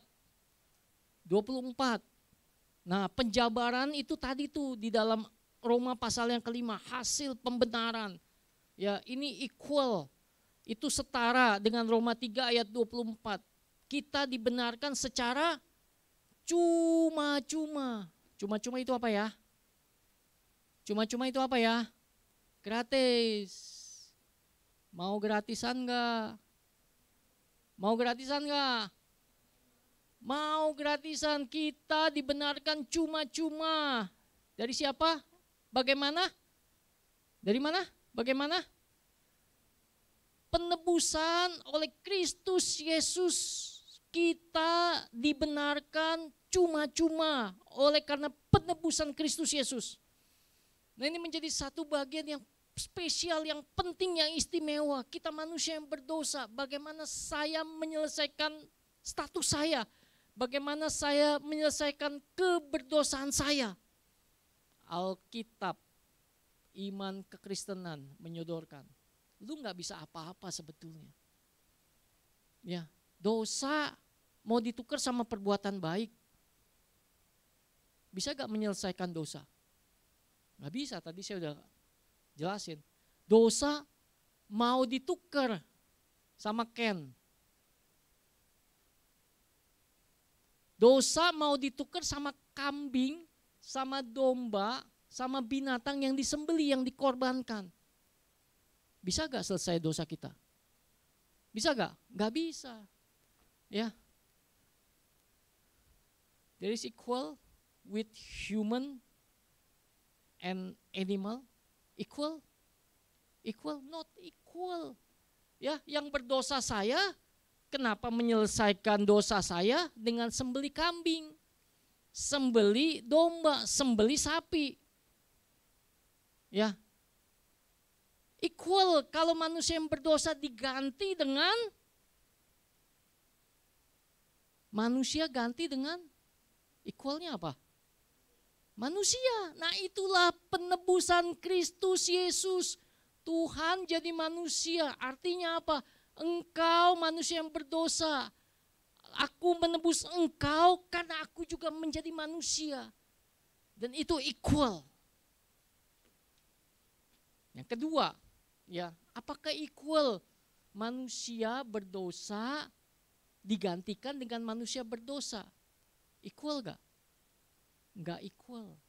24. Nah, penjabaran itu tadi tuh di dalam Roma pasal yang kelima, hasil pembenaran. Ya, ini equal. Itu setara dengan Roma 3 ayat 24. Kita dibenarkan secara cuma-cuma. Cuma-cuma itu apa ya? Cuma-cuma itu apa ya? Gratis. Mau gratisan enggak? Mau gratisan enggak? Mau gratisan, kita dibenarkan cuma-cuma. Dari siapa? Bagaimana? Dari mana? Bagaimana? Penebusan oleh Kristus Yesus. Kita dibenarkan cuma-cuma oleh karena penebusan Kristus Yesus. Nah, ini menjadi satu bagian yang spesial, yang penting, yang istimewa. Kita manusia yang berdosa, bagaimana saya menyelesaikan status saya? Bagaimana saya menyelesaikan keberdosaan saya? Alkitab, iman kekristenan menyodorkan, lu gak bisa apa-apa sebetulnya. Ya, dosa mau ditukar sama perbuatan baik. Bisa gak menyelesaikan dosa? Gak bisa, tadi saya udah jelasin. Dosa mau ditukar sama Ken. Dosa mau ditukar sama kambing, sama domba, sama binatang yang disembelih, yang dikorbankan. Bisa gak selesai dosa kita? Bisa gak? Gak bisa. Ya. There is equal with human and animal. Equal? Equal? Not equal. Ya, yang berdosa saya, kenapa menyelesaikan dosa saya dengan sembelih kambing, sembelih domba, sembelih sapi? Ya. Equal kalau manusia yang berdosa diganti dengan manusia, ganti dengan equalnya apa? Manusia. Nah, itulah penebusan Kristus Yesus. Tuhan jadi manusia. Artinya apa? Engkau manusia yang berdosa. Aku menebus engkau karena aku juga menjadi manusia. Dan itu equal. Yang kedua, ya, apakah equal manusia berdosa digantikan dengan manusia berdosa? Equal gak? Enggak equal.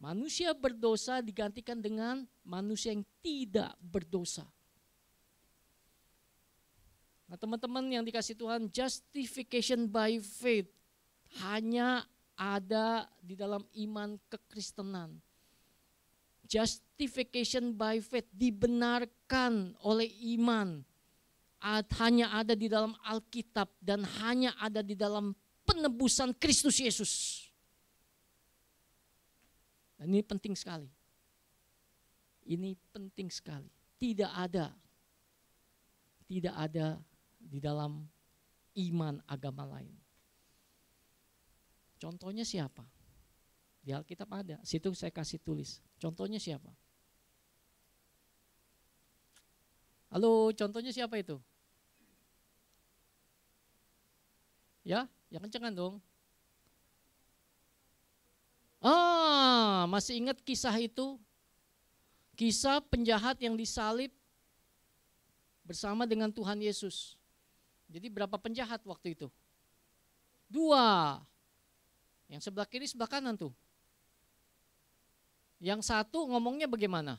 Manusia berdosa digantikan dengan manusia yang tidak berdosa. Nah, teman-teman yang dikasih Tuhan, justification by faith hanya ada di dalam iman kekristenan. Justification by faith, dibenarkan oleh iman, hanya ada di dalam Alkitab dan hanya ada di dalam penebusan Kristus Yesus. Dan ini penting sekali. Ini penting sekali. Tidak ada di dalam iman agama lain. Contohnya siapa? Di Alkitab ada, situ saya kasih tulis. Contohnya siapa? Halo, contohnya siapa itu? Ya, yang kencengan dong. Masih ingat kisah itu? Kisah penjahat yang disalib bersama dengan Tuhan Yesus. Jadi berapa penjahat waktu itu? 2. Yang sebelah kiri, sebelah kanan tuh. Yang satu ngomongnya bagaimana?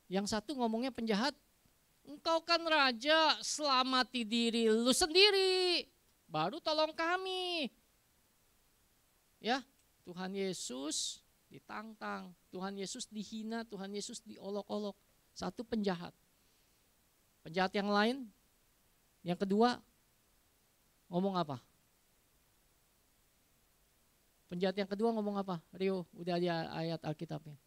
Yang satu ngomongnya penjahat, engkau kan raja, selamati diri lu sendiri, baru tolong kami. Ya, Tuhan Yesus ditantang, Tuhan Yesus dihina, Tuhan Yesus diolok-olok. Satu penjahat. Penjahat yang lain, yang kedua, ngomong apa? Penjahat yang kedua ngomong apa? Rio, udah ada ayat Alkitabnya.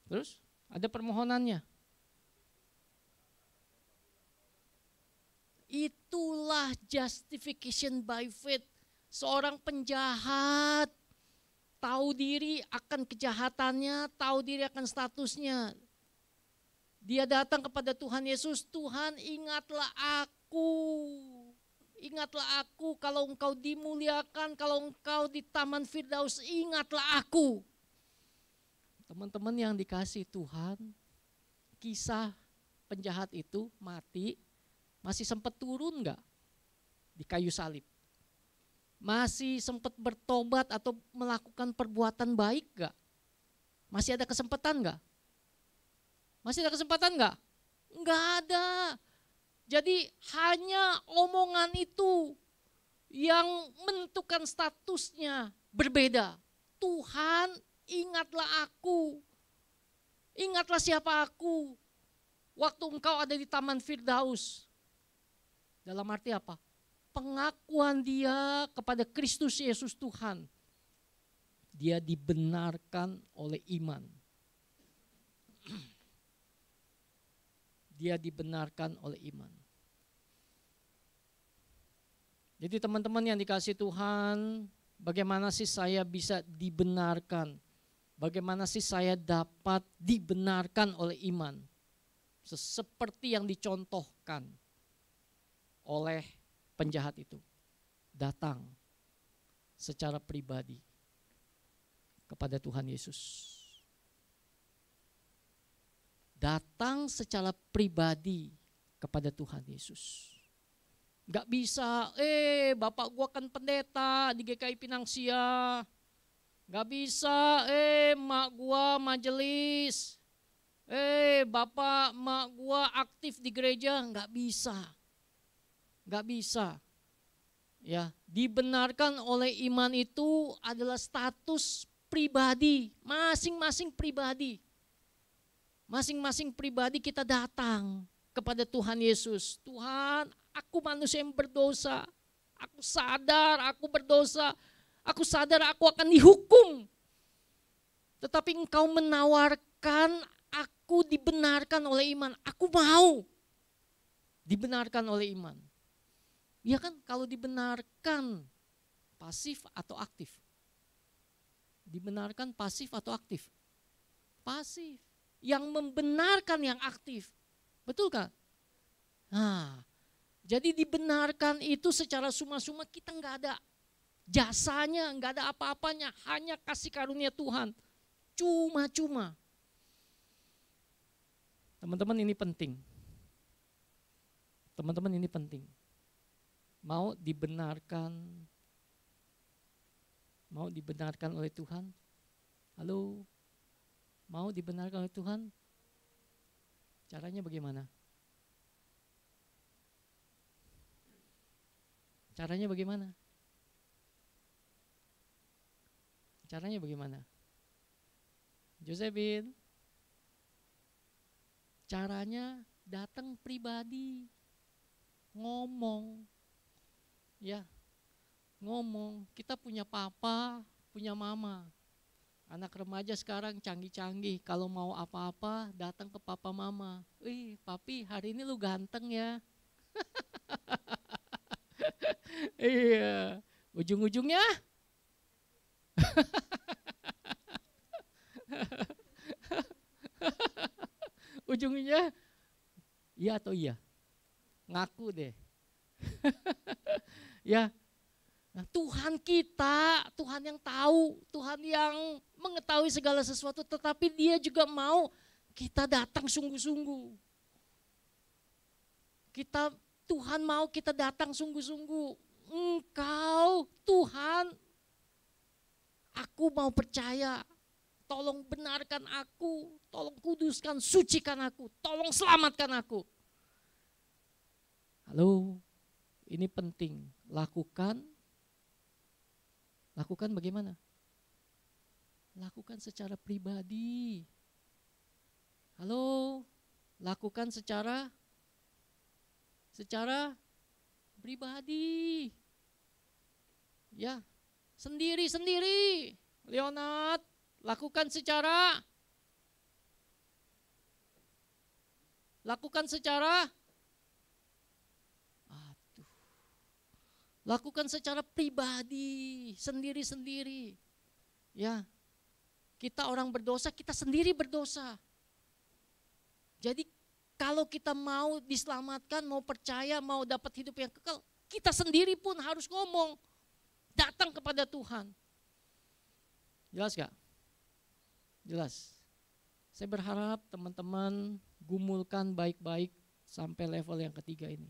Terus ada permohonannya. Itulah justification by faith. Seorang penjahat tahu diri akan kejahatannya, tahu diri akan statusnya. Dia datang kepada Tuhan Yesus, Tuhan ingatlah aku. Ingatlah aku kalau engkau dimuliakan, kalau engkau di Taman Firdaus, ingatlah aku. Teman-teman yang dikasih Tuhan, kisah penjahat itu mati, masih sempat turun enggak di kayu salib? Masih sempat bertobat atau melakukan perbuatan baik enggak? Masih ada kesempatan enggak? Masih ada kesempatan enggak? Enggak ada. Jadi hanya omongan itu yang menentukan statusnya berbeda. Tuhan, ingatlah aku. Ingatlah siapa aku. Waktu engkau ada di Taman Firdaus. Dalam arti apa? Pengakuan dia kepada Kristus Yesus Tuhan. Dia dibenarkan oleh iman. Dia dibenarkan oleh iman. Jadi teman-teman yang dikasih Tuhan, bagaimana sih saya bisa dibenarkan? Bagaimana sih saya dapat dibenarkan oleh iman? Seperti yang dicontohkan oleh penjahat itu. Datang secara pribadi kepada Tuhan Yesus. Datang secara pribadi kepada Tuhan Yesus. Gak bisa, bapak gua kan pendeta di GKI Pinangsia. Gak bisa, mak gua majelis. Bapak mak gua aktif di gereja. Gak bisa. Gak bisa. Ya, dibenarkan oleh iman itu adalah status pribadi, masing-masing pribadi. Masing-masing pribadi kita datang kepada Tuhan Yesus. Tuhan, aku manusia yang berdosa. Aku sadar aku berdosa. Aku sadar aku akan dihukum. Tetapi Engkau menawarkan aku dibenarkan oleh iman. Aku mau dibenarkan oleh iman. Ya kan, kalau dibenarkan pasif atau aktif? Dibenarkan pasif atau aktif? Pasif. Yang membenarkan yang aktif. Betul kan? Nah, jadi dibenarkan itu secara suma-suma, kita nggak ada jasanya, nggak ada apa-apanya, hanya kasih karunia Tuhan. Cuma-cuma. Teman-teman ini penting. Teman-teman ini penting. Mau dibenarkan oleh Tuhan? Halo? Mau dibenarkan oleh Tuhan? Caranya bagaimana? Caranya bagaimana? Caranya bagaimana? Josephine? Caranya datang pribadi. Ngomong. Ya, ngomong. Kita punya papa, punya mama. Anak remaja sekarang canggih-canggih, kalau mau apa-apa datang ke papa mama. Wih, papi hari ini lu ganteng ya. Iya, ujung-ujungnya ujungnya iya atau iya? Ngaku deh. Ya. Nah, Tuhan kita, Tuhan yang tahu, Tuhan yang mengetahui segala sesuatu, tetapi Dia juga mau kita datang sungguh-sungguh. Tuhan mau kita datang sungguh-sungguh. Engkau, Tuhan, aku mau percaya. Tolong benarkan aku, tolong kuduskan, sucikan aku, tolong selamatkan aku. Halo, ini penting, lakukan bagaimana? Lakukan secara pribadi. Halo, lakukan secara pribadi. Ya, sendiri-sendiri. Leonard, lakukan secara lakukan secara pribadi, sendiri-sendiri. Ya, kita orang berdosa, kita sendiri berdosa. Jadi kalau kita mau diselamatkan, mau percaya, mau dapat hidup yang kekal, kita sendiri pun harus ngomong, datang kepada Tuhan. Jelas gak? Jelas. Saya berharap teman-teman gumulkan baik-baik sampai level yang ketiga ini.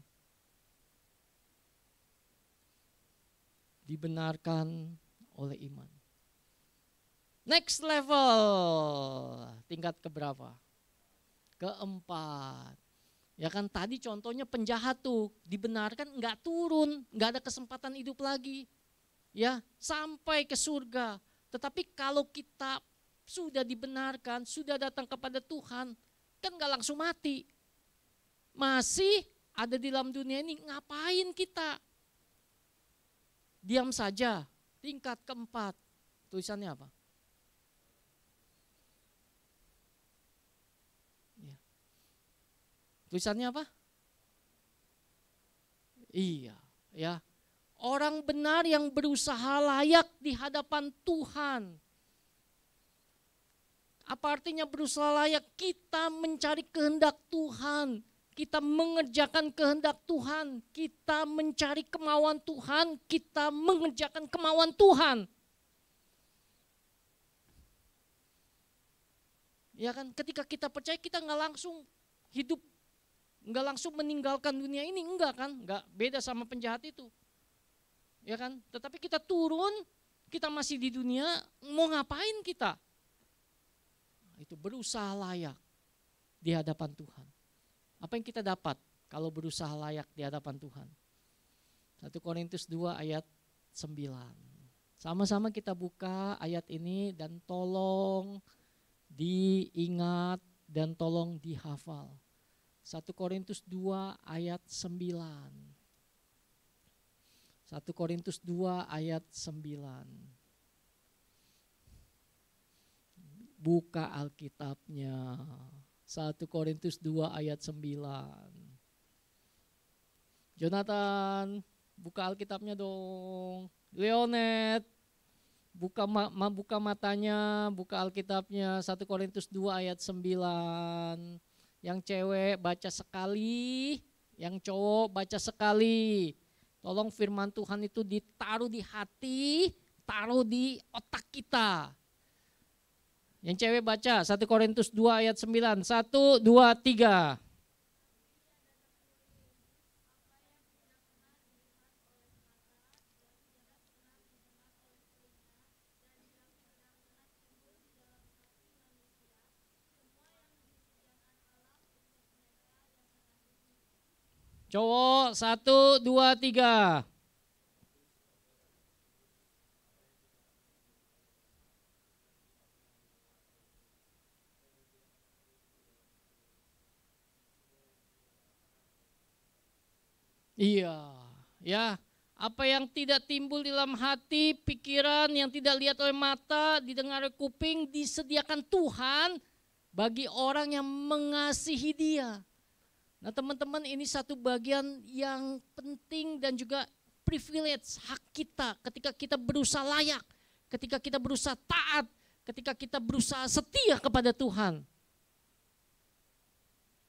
Dibenarkan oleh iman. Next level, tingkat keberapa? Keempat. Ya kan tadi contohnya penjahat tuh, dibenarkan enggak turun, enggak ada kesempatan hidup lagi. Ya, sampai ke surga. Tetapi kalau kita sudah dibenarkan, sudah datang kepada Tuhan, kan enggak langsung mati. Masih ada di dalam dunia ini, ngapain kita? Diam saja. Tingkat keempat. Tulisannya apa? Ya. Tulisannya apa? Iya, ya. Orang benar yang berusaha layak di hadapan Tuhan. Apa artinya berusaha layak? Kita mencari kehendak Tuhan. Kita mengerjakan kehendak Tuhan, kita mencari kemauan Tuhan, kita mengerjakan kemauan Tuhan. Ya kan, ketika kita percaya kita nggak langsung hidup, nggak langsung meninggalkan dunia ini, enggak kan, nggak beda sama penjahat itu. Ya kan, tetapi kita turun, kita masih di dunia, mau ngapain kita? Itu berusaha layak di hadapan Tuhan. Apa yang kita dapat kalau berusaha layak di hadapan Tuhan? 1 Korintus 2 ayat 9. Sama-sama kita buka ayat ini dan tolong diingat dan tolong dihafal. 1 Korintus 2 ayat 9. 1 Korintus 2 ayat 9. Buka Alkitabnya. 1 Korintus 2 ayat 9. Jonathan, buka Alkitabnya dong. Leonet, buka matanya, buka Alkitabnya. 1 Korintus 2 ayat 9. Yang cewek baca sekali, yang cowok baca sekali. Tolong firman Tuhan itu ditaruh di hati, taruh di otak kita. Yang cewek baca 1 Korintus 2 ayat 9. 1, 2, 3. Cowok 1, 2, 3. Iya, ya. Apa yang tidak timbul di dalam hati, pikiran, yang tidak lihat oleh mata, didengar oleh kuping, disediakan Tuhan bagi orang yang mengasihi Dia. Nah teman-teman, ini satu bagian yang penting dan juga privilege hak kita ketika kita berusaha layak, ketika kita berusaha taat, ketika kita berusaha setia kepada Tuhan.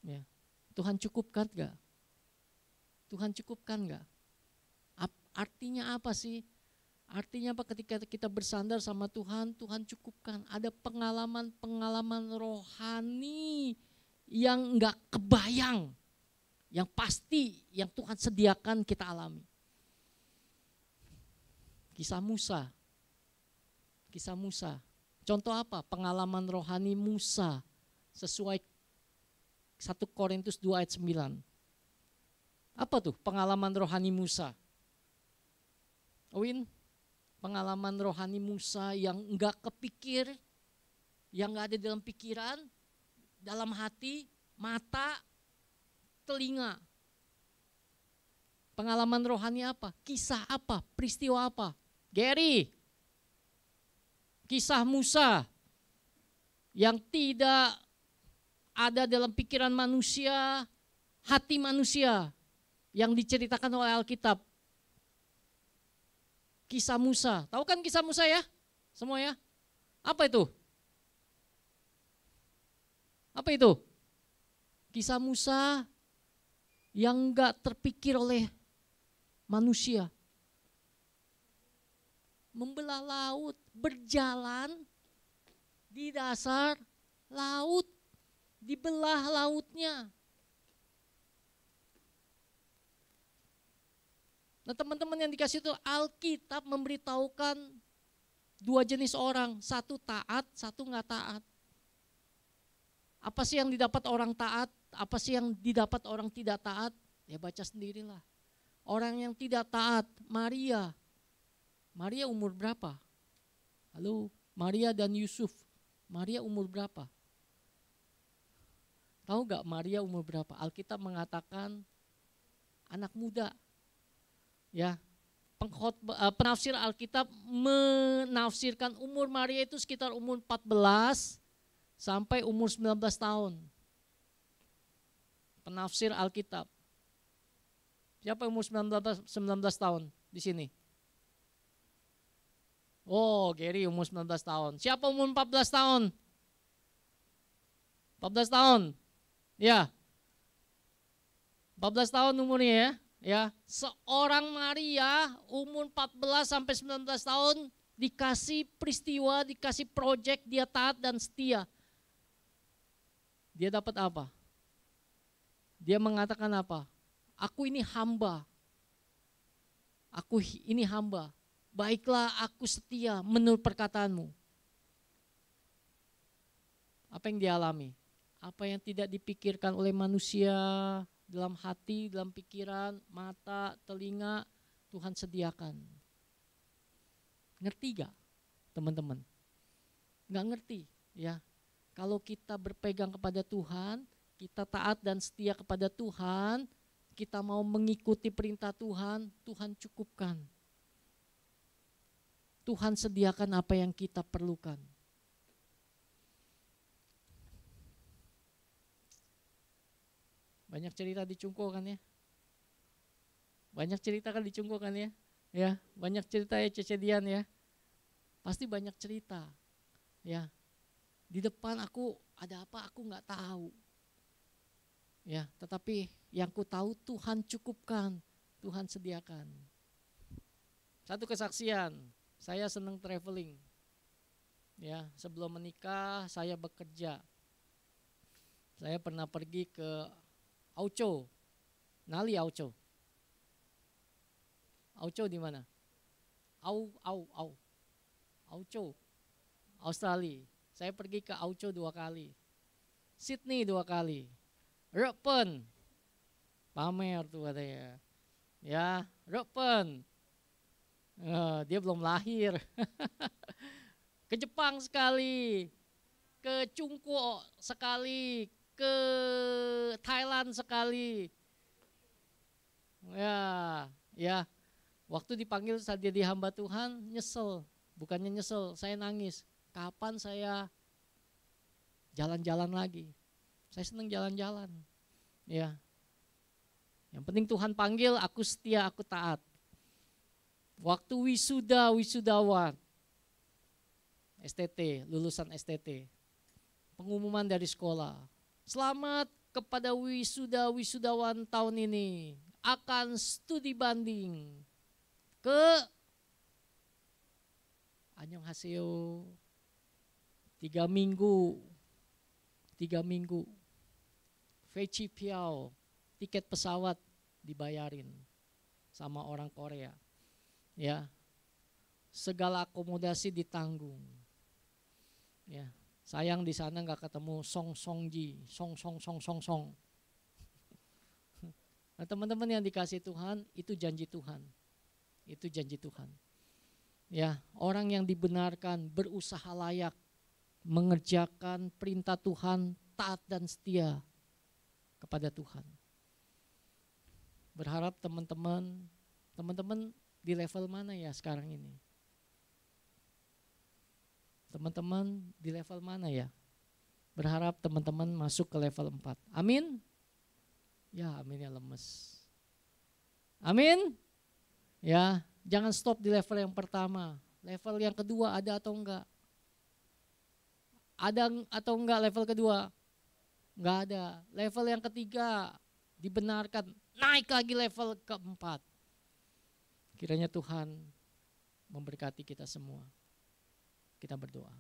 Ya. Tuhan cukupkan gak? Tuhan cukupkan gak? Artinya apa sih? Artinya apa ketika kita bersandar sama Tuhan, Tuhan cukupkan. Ada pengalaman-pengalaman rohani yang gak kebayang, yang pasti yang Tuhan sediakan kita alami. Kisah Musa. Contoh apa? Pengalaman rohani Musa sesuai 1 Korintus 2 ayat 9. Apa tuh pengalaman rohani Musa? Owen, pengalaman rohani Musa yang enggak kepikir, yang enggak ada dalam pikiran, dalam hati, mata, telinga. Pengalaman rohani apa? Kisah apa? Peristiwa apa? Gary, kisah Musa yang tidak ada dalam pikiran manusia, hati manusia yang diceritakan oleh Alkitab. Kisah Musa, tahu kan kisah Musa ya? Semua ya? Apa itu? Apa itu? Kisah Musa yang enggak terpikir oleh manusia. Membelah laut, berjalan di dasar laut, dibelah lautnya. Nah teman-teman yang dikasih itu, Alkitab memberitahukan dua jenis orang, satu taat, satu nggak taat. Apa sih yang didapat orang taat, apa sih yang didapat orang tidak taat? Ya baca sendirilah. Orang yang tidak taat, Maria umur berapa? Halo, Maria dan Yusuf, Maria umur berapa? Tahu gak Maria umur berapa? Alkitab mengatakan anak muda. Ya, penafsir Alkitab menafsirkan umur Maria itu sekitar umur 14 sampai umur 19 tahun. Penafsir Alkitab. Siapa umur 19 tahun di sini? Oh, Gary umur 19 tahun. Siapa umur 14 tahun? 14 tahun. Ya. 14 tahun umurnya ya. Ya, seorang Maria umur 14 sampai 19 tahun dikasih peristiwa, dikasih proyek, dia taat dan setia. Dia dapat apa? Dia mengatakan apa? Aku ini hamba. Aku ini hamba. Baiklah aku setia menurut perkataanmu. Apa yang dia alami? Apa yang tidak dipikirkan oleh manusia dalam hati, dalam pikiran, mata, telinga, Tuhan sediakan. Ngerti gak teman-teman? Gak ngerti ya. Kalau kita berpegang kepada Tuhan, kita taat dan setia kepada Tuhan, kita mau mengikuti perintah Tuhan, Tuhan cukupkan. Tuhan sediakan apa yang kita perlukan. Banyak cerita di Cungko kan ya? Banyak cerita kan di Cungko kan ya? Ya, banyak cerita ya Cecedian ya. Pasti banyak cerita. Ya. Di depan aku ada apa aku nggak tahu. Ya, tetapi yang ku tahu Tuhan cukupkan, Tuhan sediakan. Satu kesaksian, saya senang traveling. Ya, sebelum menikah saya bekerja. Saya pernah pergi ke Auco, Nali Auco. Auco di mana? Auco, Australia. Saya pergi ke Auco 2 kali, Sydney 2 kali, Reuben, pamer tuh katanya. Ya, Reuben, dia belum lahir. Ke Jepang sekali, ke Cungko sekali, ke Thailand sekali. Ya. Waktu dipanggil saat jadi hamba Tuhan, nyesel. Bukannya nyesel, saya nangis. Kapan saya jalan-jalan lagi? Saya senang jalan-jalan. Ya. Yang penting Tuhan panggil, aku setia, aku taat. Waktu wisudawan, STT, lulusan STT. Pengumuman dari sekolah. Selamat kepada wisudawan tahun ini. Akan studi banding ke Annyeonghaseyo 3 minggu. Feci Piao, tiket pesawat dibayarin sama orang Korea. Ya. Segala akomodasi ditanggung. Ya. Sayang di sana nggak ketemu Song. Nah, teman-teman yang dikasih Tuhan, itu janji Tuhan. Itu janji Tuhan. Ya, orang yang dibenarkan berusaha layak mengerjakan perintah Tuhan, taat dan setia kepada Tuhan. Berharap teman-teman di level mana ya sekarang ini? Teman-teman di level mana ya? Berharap teman-teman masuk ke level 4. Amin? Ya, aminnya lemes. Amin? Ya, jangan stop di level yang pertama. Level yang kedua ada atau enggak? Ada atau enggak level kedua? Enggak ada. Level yang ketiga dibenarkan, naik lagi level keempat. Kiranya Tuhan memberkati kita semua. Kita berdoa.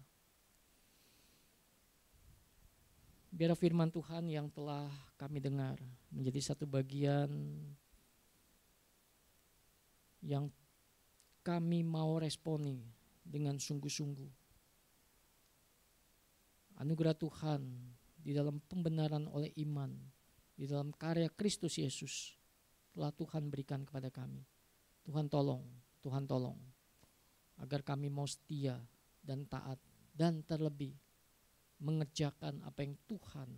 Biar firman Tuhan yang telah kami dengar menjadi satu bagian yang kami mau responi dengan sungguh-sungguh. Anugerah Tuhan di dalam pembenaran oleh iman, di dalam karya Kristus Yesus telah Tuhan berikan kepada kami. Tuhan tolong agar kami mau setia dan taat dan terlebih mengerjakan apa yang Tuhan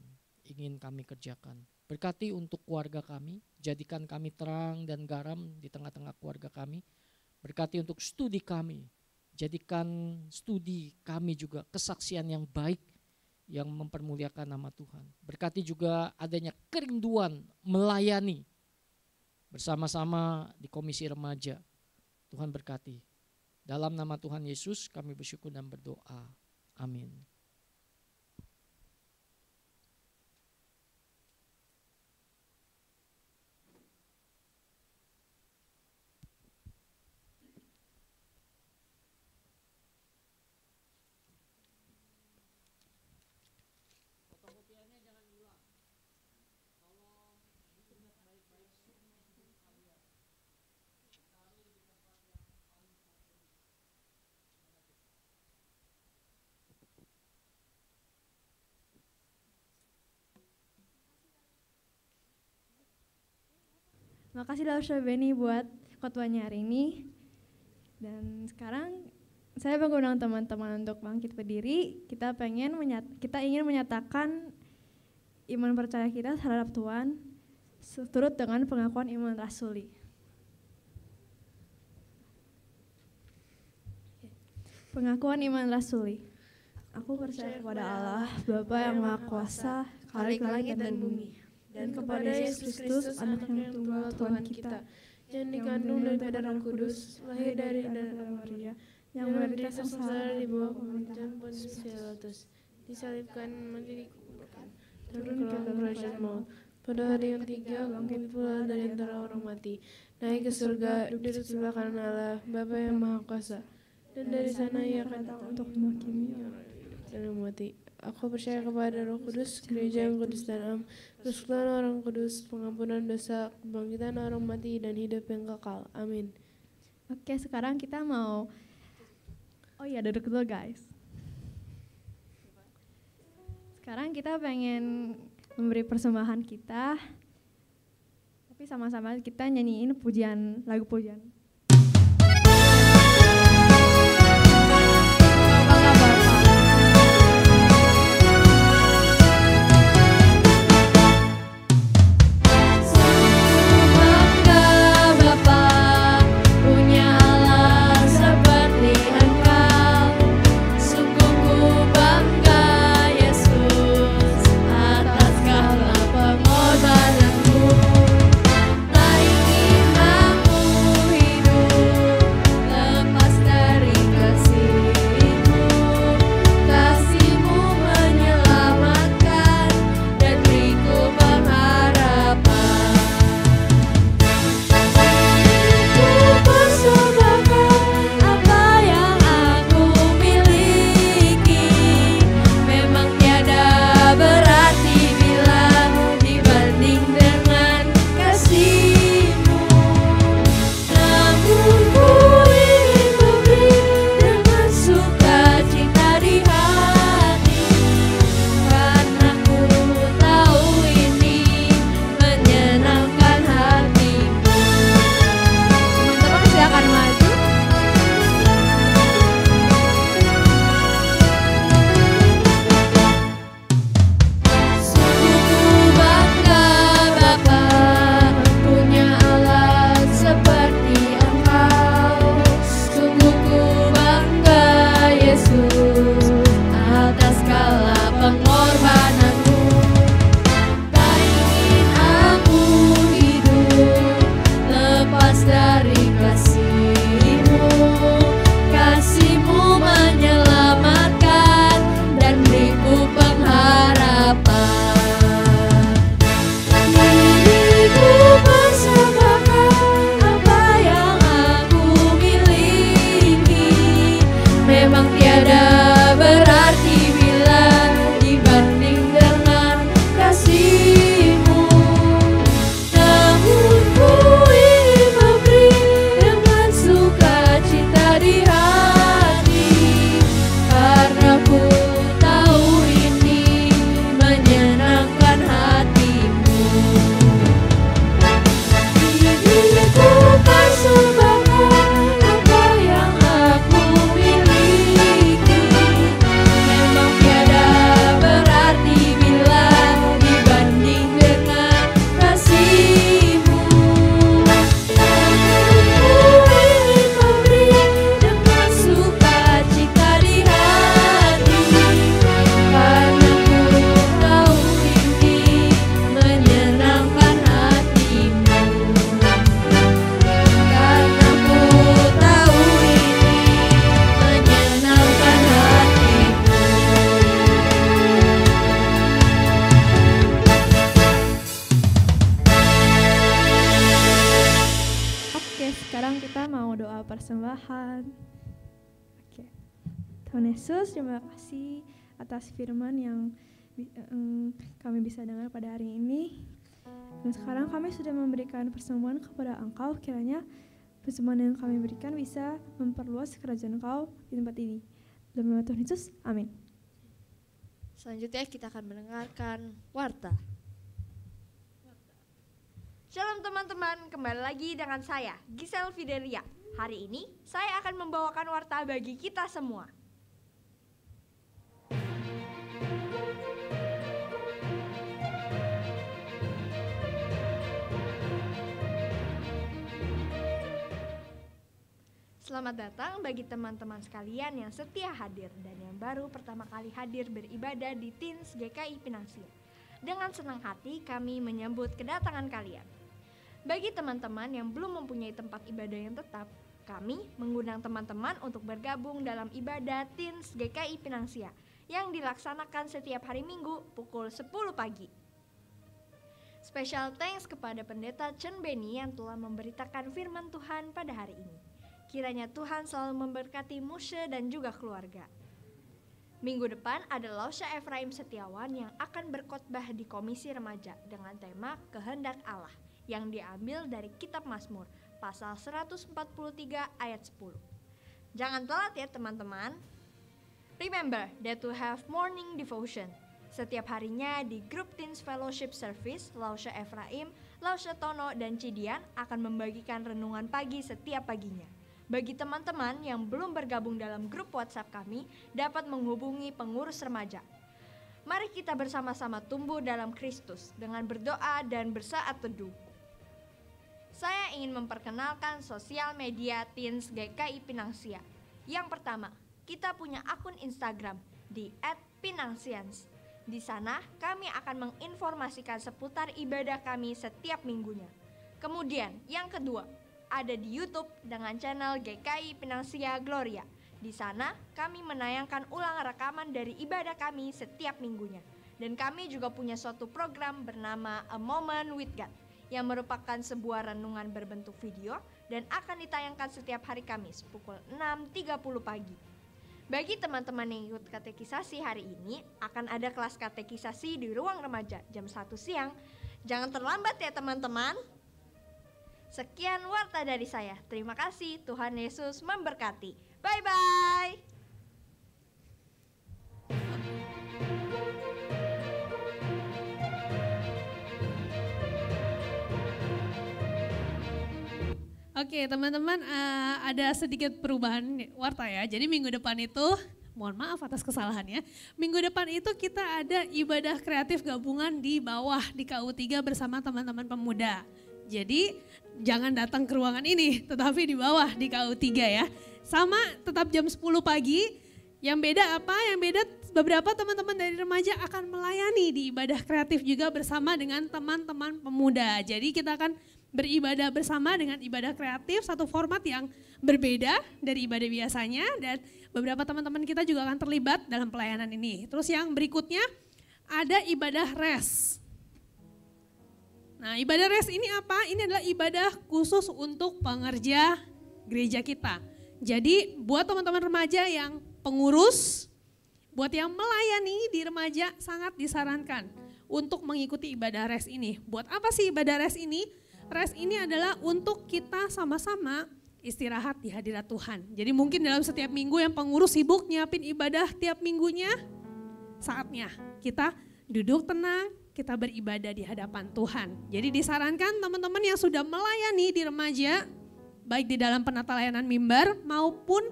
ingin kami kerjakan. Berkati untuk keluarga kami, jadikan kami terang dan garam di tengah-tengah keluarga kami. Berkati untuk studi kami, jadikan studi kami juga kesaksian yang baik yang mempermuliakan nama Tuhan. Berkati juga adanya kerinduan melayani bersama-sama di komisi remaja. Tuhan berkati. Dalam nama Tuhan Yesus kami bersyukur dan berdoa. Amin. Makasih Dr. Benny buat khotbahnya hari ini. Dan sekarang saya mengundang teman-teman untuk bangkit berdiri. Kita ingin menyatakan iman percaya kita terhadap Tuhan seturut dengan pengakuan iman rasuli. Pengakuan iman rasuli. Aku percaya kepada Allah, Bapa yang Maha Kuasa, Khalik langit dan bumi, dan kepada Yesus Kristus, Anak yang tunggal Tuhan kita, yang dikandung daripada Roh Kudus, lahir dari Maria, yang menderita sengsara di bawah pemerintahan Pontius Pilatus, disalibkan, mati, dikuburkan, turun ke dalam kerajaan maut. Pada hari yang 3 bangkit pula dari antara orang mati, naik ke surga, duduk sebelah kanan Allah, Bapa yang Maha Kuasa, dan dari sana ia akan datang untuk menghakimi orang hidup dan mati. Aku percaya kepada Roh Kudus, gereja yang kudus dan am, persekutuan orang kudus, pengampunan dosa, kebangkitan orang mati, dan hidup yang kekal. Amin. Oke, sekarang kita mau, duduk dulu guys. Sekarang kita pengen memberi persembahan kita, tapi sama-sama kita nyanyiin lagu pujian. Punya kita mau doa persembahan. Oke. Tuhan Yesus, terima kasih atas firman yang kami bisa dengar pada hari ini. Dan sekarang kami sudah memberikan persembahan kepada Engkau, kiranya persembahan yang kami berikan bisa memperluas kerajaan Engkau di tempat ini. Dalam nama Tuhan Yesus, amin. Selanjutnya kita akan mendengarkan warta. Shalom teman-teman, kembali lagi dengan saya, Giselle Fidelia. Hari ini saya akan membawakan warta bagi kita semua. Selamat datang bagi teman-teman sekalian yang setia hadir dan yang baru pertama kali hadir beribadah di Teens GKI Pinangsia. Dengan senang hati kami menyambut kedatangan kalian. Bagi teman-teman yang belum mempunyai tempat ibadah yang tetap, kami mengundang teman-teman untuk bergabung dalam ibadah Teens GKI Pinangsia yang dilaksanakan setiap hari Minggu pukul 10 pagi. Special thanks kepada Pendeta Chen Beni yang telah memberitakan firman Tuhan pada hari ini. Kiranya Tuhan selalu memberkati Mushe dan juga keluarga. Minggu depan ada Lausha Efraim Setiawan yang akan berkhotbah di Komisi Remaja dengan tema Kehendak Allah yang diambil dari Kitab Mazmur pasal 143 ayat 10. Jangan telat ya teman-teman. Remember that to have morning devotion. Setiap harinya di grup Teens Fellowship Service, Lausha Efraim, Lausha Tono, dan Cidian akan membagikan renungan pagi setiap paginya. Bagi teman-teman yang belum bergabung dalam grup WhatsApp kami, dapat menghubungi pengurus remaja. Mari kita bersama-sama tumbuh dalam Kristus dengan berdoa dan bersaat teduh. Saya ingin memperkenalkan sosial media Teens GKI Pinangsia. Yang pertama, kita punya akun Instagram di @pinangsians. Di sana kami akan menginformasikan seputar ibadah kami setiap minggunya. Kemudian yang kedua, ada di YouTube dengan channel GKI Pinangsia Gloria. Di sana kami menayangkan ulang rekaman dari ibadah kami setiap minggunya. Dan kami juga punya suatu program bernama A Moment with God yang merupakan sebuah renungan berbentuk video dan akan ditayangkan setiap hari Kamis pukul 6.30 pagi. Bagi teman-teman yang ikut katekisasi hari ini, akan ada kelas katekisasi di ruang remaja jam 1 siang. Jangan terlambat ya teman-teman. Sekian warta dari saya. Terima kasih, Tuhan Yesus memberkati. Bye-bye. Oke teman-teman, ada sedikit perubahan warta ya. Jadi minggu depan itu, mohon maaf atas kesalahannya. Minggu depan itu kita ada ibadah kreatif gabungan di bawah di KU3 bersama teman-teman pemuda. Jadi jangan datang ke ruangan ini, tetapi di bawah di KU3 ya. Sama tetap jam 10 pagi. Yang beda apa? Yang beda beberapa teman-teman dari remaja akan melayani di ibadah kreatif juga bersama dengan teman-teman pemuda. Jadi kita akan beribadah bersama dengan ibadah kreatif, satu format yang berbeda dari ibadah biasanya, dan beberapa teman-teman kita juga akan terlibat dalam pelayanan ini. Terus yang berikutnya ada ibadah res. Nah, ibadah res ini apa? Ini adalah ibadah khusus untuk pengerja gereja kita. Jadi buat teman-teman remaja yang pengurus, buat yang melayani di remaja sangat disarankan untuk mengikuti ibadah res ini. Buat apa sih ibadah res ini? Res ini adalah untuk kita sama-sama istirahat di hadirat Tuhan. Jadi mungkin dalam setiap minggu yang pengurus sibuk nyiapin ibadah tiap minggunya, saatnya kita duduk tenang, kita beribadah di hadapan Tuhan. Jadi disarankan teman-teman yang sudah melayani di remaja, baik di dalam penata layanan mimbar maupun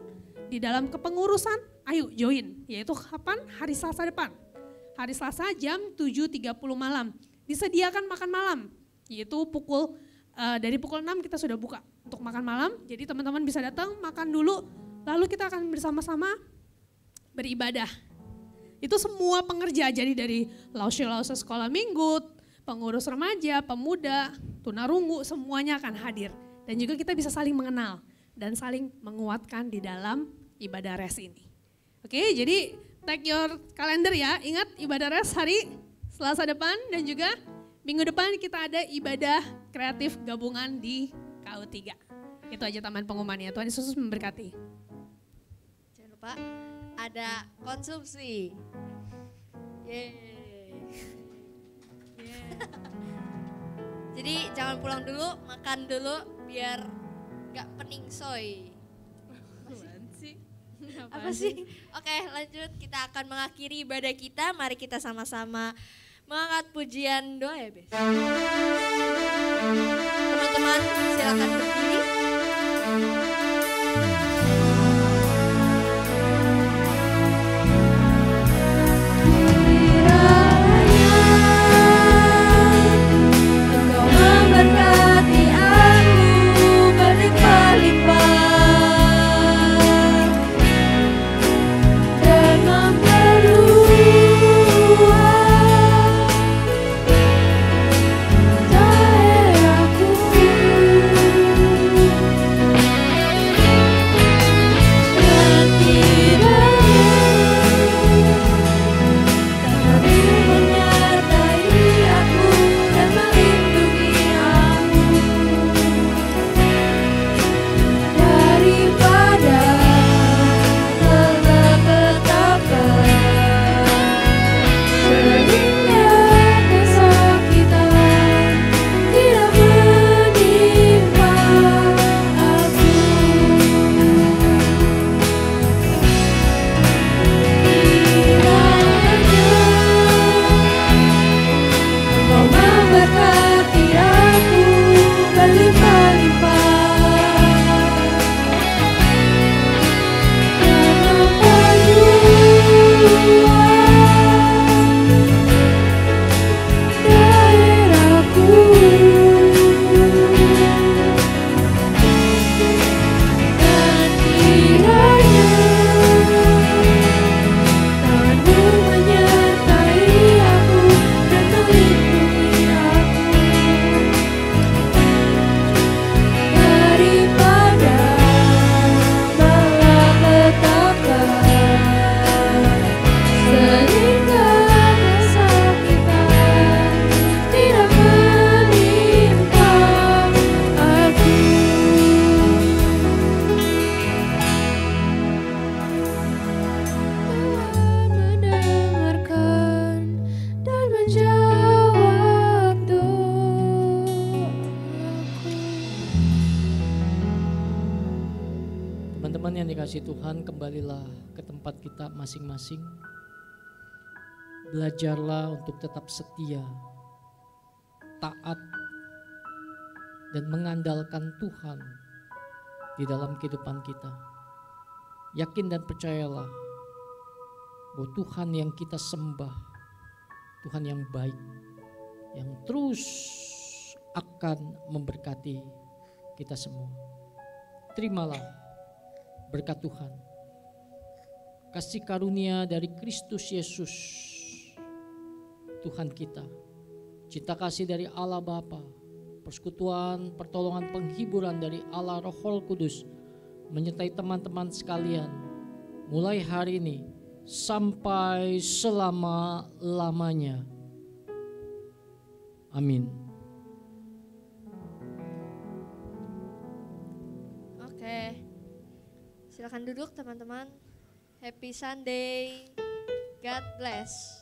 di dalam kepengurusan, ayo join. Yaitu kapan? Hari Selasa depan. Hari Selasa jam 7.30 malam. Disediakan makan malam. Yaitu dari pukul 6 kita sudah buka untuk makan malam. Jadi teman-teman bisa datang, makan dulu, lalu kita akan bersama-sama beribadah. Itu semua pengerja, jadi dari Lausha sekolah minggu, pengurus remaja, pemuda, tunarungu, semuanya akan hadir. Dan juga kita bisa saling mengenal dan saling menguatkan di dalam ibadah res ini. Oke, jadi take your calendar ya, ingat ibadah res hari Selasa depan dan juga minggu depan kita ada ibadah kreatif gabungan di KU3. Itu aja taman pengumumannya. Tuhan Yesus memberkati. Jangan lupa ada konsumsi. Yeay. Jadi jangan pulang dulu, makan dulu biar gak peningsoy. Apa sih? Oke, lanjut, kita akan mengakhiri ibadah kita. Mari kita sama-sama mengangkat pujian doa ya, Bes. Teman-teman, silakan berdiri. Teman-teman yang dikasihi Tuhan, kembalilah ke tempat kita masing-masing. Belajarlah untuk tetap setia, taat, dan mengandalkan Tuhan di dalam kehidupan kita. Yakin dan percayalah bahwa Tuhan yang kita sembah, Tuhan yang baik, yang terus akan memberkati kita semua. Terimalah berkat Tuhan, kasih karunia dari Kristus Yesus Tuhan kita, cinta kasih dari Allah Bapa, persekutuan, pertolongan, penghiburan dari Allah Roh Kudus menyertai teman-teman sekalian mulai hari ini sampai selama-lamanya. Amin. Oke. Silakan duduk teman-teman. Happy Sunday. God bless.